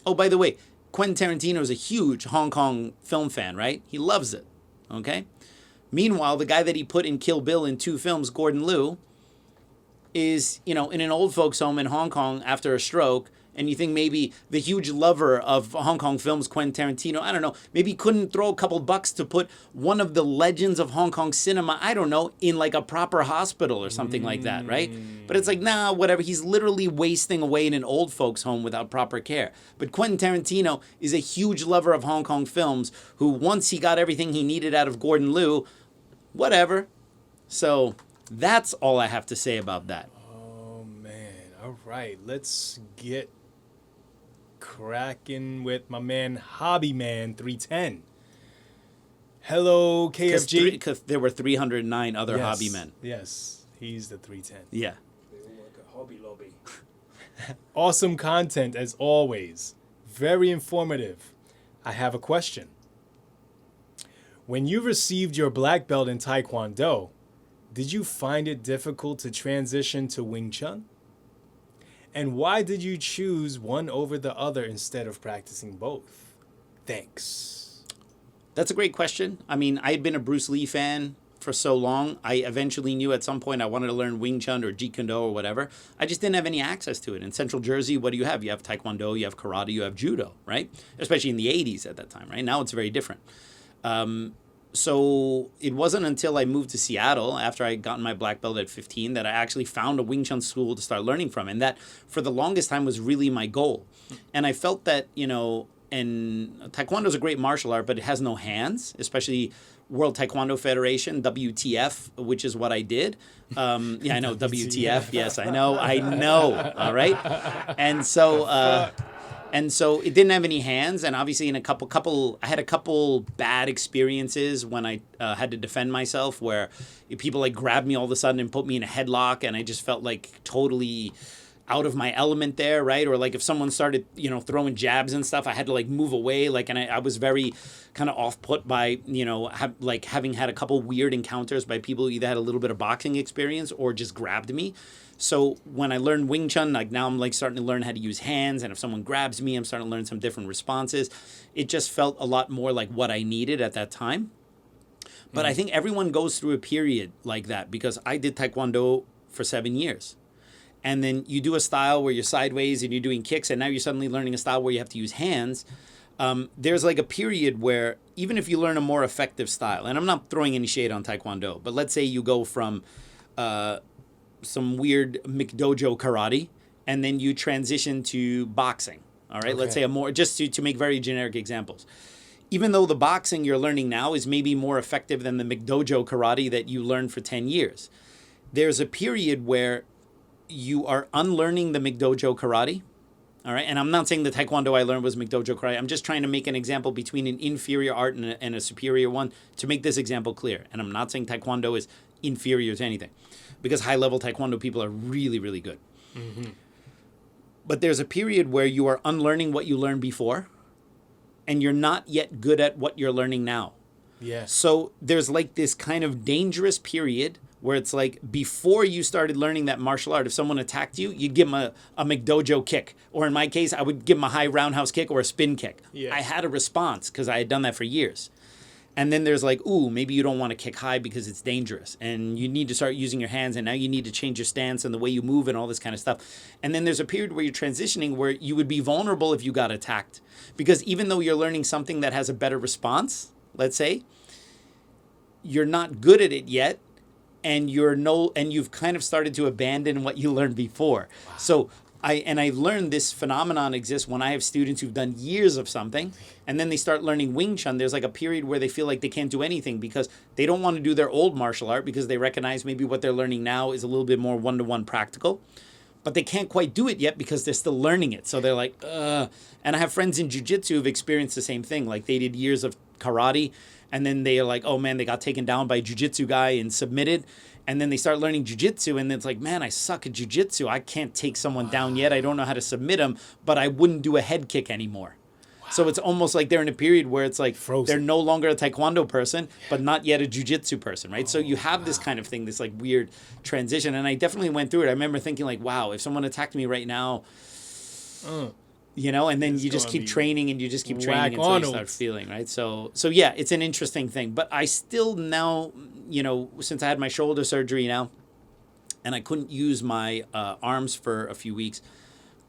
Oh, by the way, Quentin Tarantino is a huge Hong Kong film fan, right? He loves it, okay? Meanwhile, the guy that he put in Kill Bill in 2 films, Gordon Liu, is, you know, in an old folks home in Hong Kong after a stroke, and you think maybe the huge lover of Hong Kong films, Quentin Tarantino, I don't know, maybe he couldn't throw a couple bucks to put one of the legends of Hong Kong cinema, I don't know, in like a proper hospital or something like that, right? But it's like, nah, whatever. He's literally wasting away in an old folks home without proper care. But Quentin Tarantino is a huge lover of Hong Kong films who, once he got everything he needed out of Gordon Liu, whatever. So that's all I have to say about that. Oh, man. All right. Let's get cracking with my man, Hobby Man 310. Hello, KFG. Because there were 309 other Yes, hobby men. Yes, he's the 310. Yeah. They all work at Hobby Lobby. Awesome content as always. Very informative. I have a question. When you received your black belt in Taekwondo, did you find it difficult to transition to Wing Chun? And why did you choose one over the other instead of practicing both? Thanks. That's a great question. I mean, I had been a Bruce Lee fan for so long. I eventually knew at some point I wanted to learn Wing Chun or Jeet Kune Do or whatever. I just didn't have any access to it. In Central Jersey, what do you have? You have Taekwondo, you have Karate, you have Judo, right? Especially in the 80s at that time, right? Now it's very different. So it wasn't until I moved to Seattle after I gotten my black belt at 15 that I actually found a Wing Chun school to start learning from. And that, for the longest time, was really my goal. And I felt that, you know, and Taekwondo is a great martial art, but it has no hands, especially World Taekwondo Federation, WTF, which is what I did. Yeah, I know, WTF. Yes, I know. All right. And so it didn't have any hands, and obviously in I had a couple bad experiences when I had to defend myself, where people like grabbed me all of a sudden and put me in a headlock, and I just felt like totally out of my element there, right? Or like if someone started, you know, throwing jabs and stuff, I had to like move away, like, and I was very kind of off put by, you know, having had a couple weird encounters by people who either had a little bit of boxing experience or just grabbed me. So when I learned Wing Chun, like now I'm like starting to learn how to use hands, and if someone grabs me, I'm starting to learn some different responses. It just felt a lot more like what I needed at that time. But I think everyone goes through a period like that, because I did Taekwondo for 7 years. And then you do a style where you're sideways and you're doing kicks, and now you're suddenly learning a style where you have to use hands. There's like a period where even if you learn a more effective style, and I'm not throwing any shade on Taekwondo, but let's say you go from some weird McDojo karate, and then you transition to boxing. All right, let's say a more, just to make very generic examples. Even though the boxing you're learning now is maybe more effective than the McDojo karate that you learned for 10 years, there's a period where you are unlearning the McDojo karate All right, and I'm not saying the Taekwondo I learned was McDojo karate. I'm just trying to make an example between an inferior art and a superior one to make this example clear. And I'm not saying Taekwondo is inferior to anything, because high-level Taekwondo people are really, really good. Mm-hmm. But there's a period where you are unlearning what you learned before, and you're not yet good at what you're learning now. Yeah. So there's like this kind of dangerous period where it's like before you started learning that martial art, if someone attacked you, you'd give them a McDojo kick. Or in my case, I would give them a high roundhouse kick or a spin kick. Yeah. I had a response because I had done that for years. And then there's like, ooh, maybe you don't want to kick high because it's dangerous. And you need to start using your hands. And now you need to change your stance and the way you move and all this kind of stuff. And then there's a period where you're transitioning where you would be vulnerable if you got attacked. Because even though you're learning something that has a better response, let's say, you're not good at it yet. And you've kind of started to abandon what you learned before. Wow. So I've learned this phenomenon exists when I have students who've done years of something, and then they start learning Wing Chun. There's like a period where they feel like they can't do anything because they don't want to do their old martial art because they recognize maybe what they're learning now is a little bit more one-to-one practical. But they can't quite do it yet because they're still learning it. So they're like, ugh. And I have friends in jiu-jitsu who've experienced the same thing. Like they did years of karate, and then they're like, oh man, they got taken down by a jiu-jitsu guy and submitted. And then they start learning jiu-jitsu, and it's like, man, I suck at jiu-jitsu. I can't take someone down yet. I don't know how to submit them, but I wouldn't do a head kick anymore. Wow. So it's almost like they're in a period where it's like they're no longer a Taekwondo person, but not yet a jiu-jitsu person, right? So you have this kind of thing, this like weird transition. And I definitely went through it. I remember thinking like, wow, if someone attacked me right now, you know, and then you just keep training and you just keep training until you start feeling, right? So yeah, it's an interesting thing. But I still now, you know, since I had my shoulder surgery now and I couldn't use my arms for a few weeks,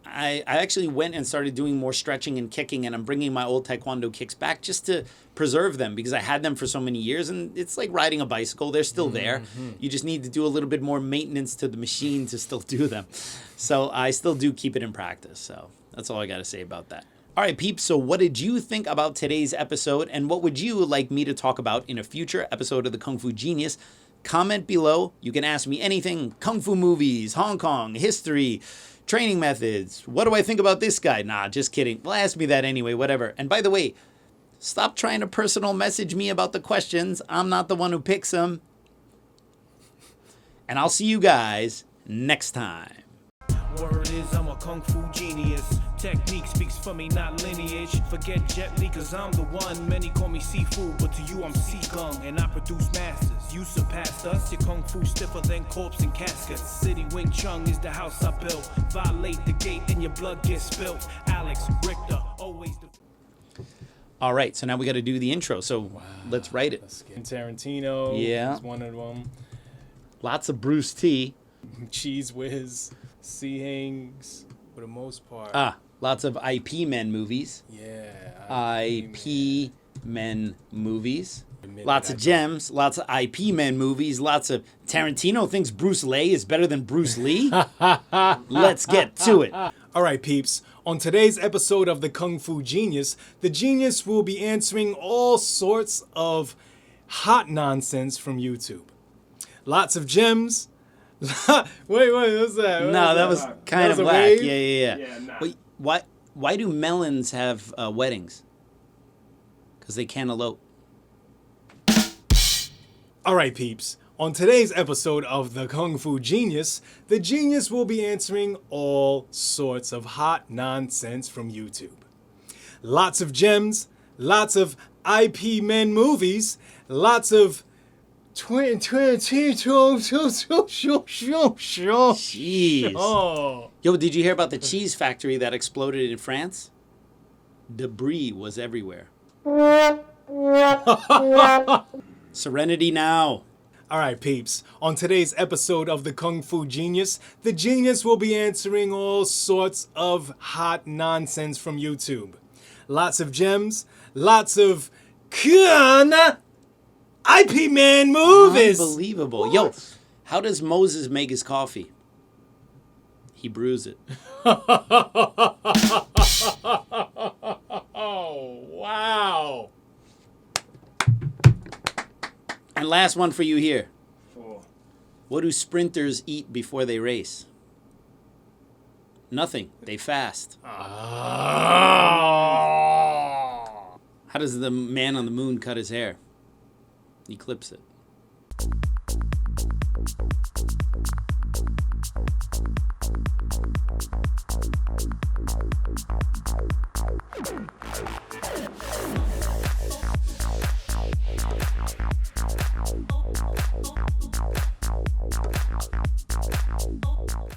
I actually went and started doing more stretching and kicking, and I'm bringing my old Taekwondo kicks back just to preserve them because I had them for so many years, and it's like riding a bicycle. They're still there. You just need to do a little bit more maintenance to the machine to still do them. So I still do keep it in practice. So that's all I got to say about that. All right, peeps, so what did you think about today's episode, and what would you like me to talk about in a future episode of the Kung Fu Genius? Comment below. You can ask me anything. Kung Fu movies, Hong Kong, history, training methods. What do I think about this guy? Nah, just kidding. Well, ask me that anyway, whatever. And by the way, stop trying to personal message me about the questions. I'm not the one who picks them. And I'll see you guys next time. Word is I'm a kung fu genius. Technique speaks for me, not lineage. Forget Jet Li, cause I'm the one. Many call me seafood, but to you I'm sea gung. And I produce masters. You surpassed us. Your kung fu stiffer than corpse and caskets. City Wing Chun is the house I built. Violate the gate and your blood gets spilt. Alex Richter, always the... All right, so now we got to do the intro. So let's write it. Tarantino is one of them. Lots of Bruce T. Cheese Whiz. Sea-Hangs, for the most part. Lots of IP Men movies. Yeah. IP Men movies. Lots of gems. Lots of IP Men movies. Lots of... Tarantino thinks Bruce Lee is better than Bruce Lee? Let's get to it. All right, peeps. On today's episode of the Kung Fu Genius, the genius will be answering all sorts of hot nonsense from YouTube. Lots of gems. wait, what's that? No, that was kind of whack. Wave? Yeah. Nah. Wait, why do melons have weddings? Because they can't elope. All right, peeps. On today's episode of the Kung Fu Genius, the genius will be answering all sorts of hot nonsense from YouTube. Lots of gems, lots of IP Men movies, lots of Jeez. Yo, did you hear about the cheese factory that exploded in France? Debris was everywhere. Serenity now. All right, peeps. On today's episode of the Kung Fu Genius, the genius will be answering all sorts of hot nonsense from YouTube. Lots of gems, lots of IP Man movies. Unbelievable. What? Yo, how does Moses make his coffee? He brews it. Oh, wow. And last one for you here. What do sprinters eat before they race? Nothing. They fast. How does the man on the moon cut his hair? He clips it.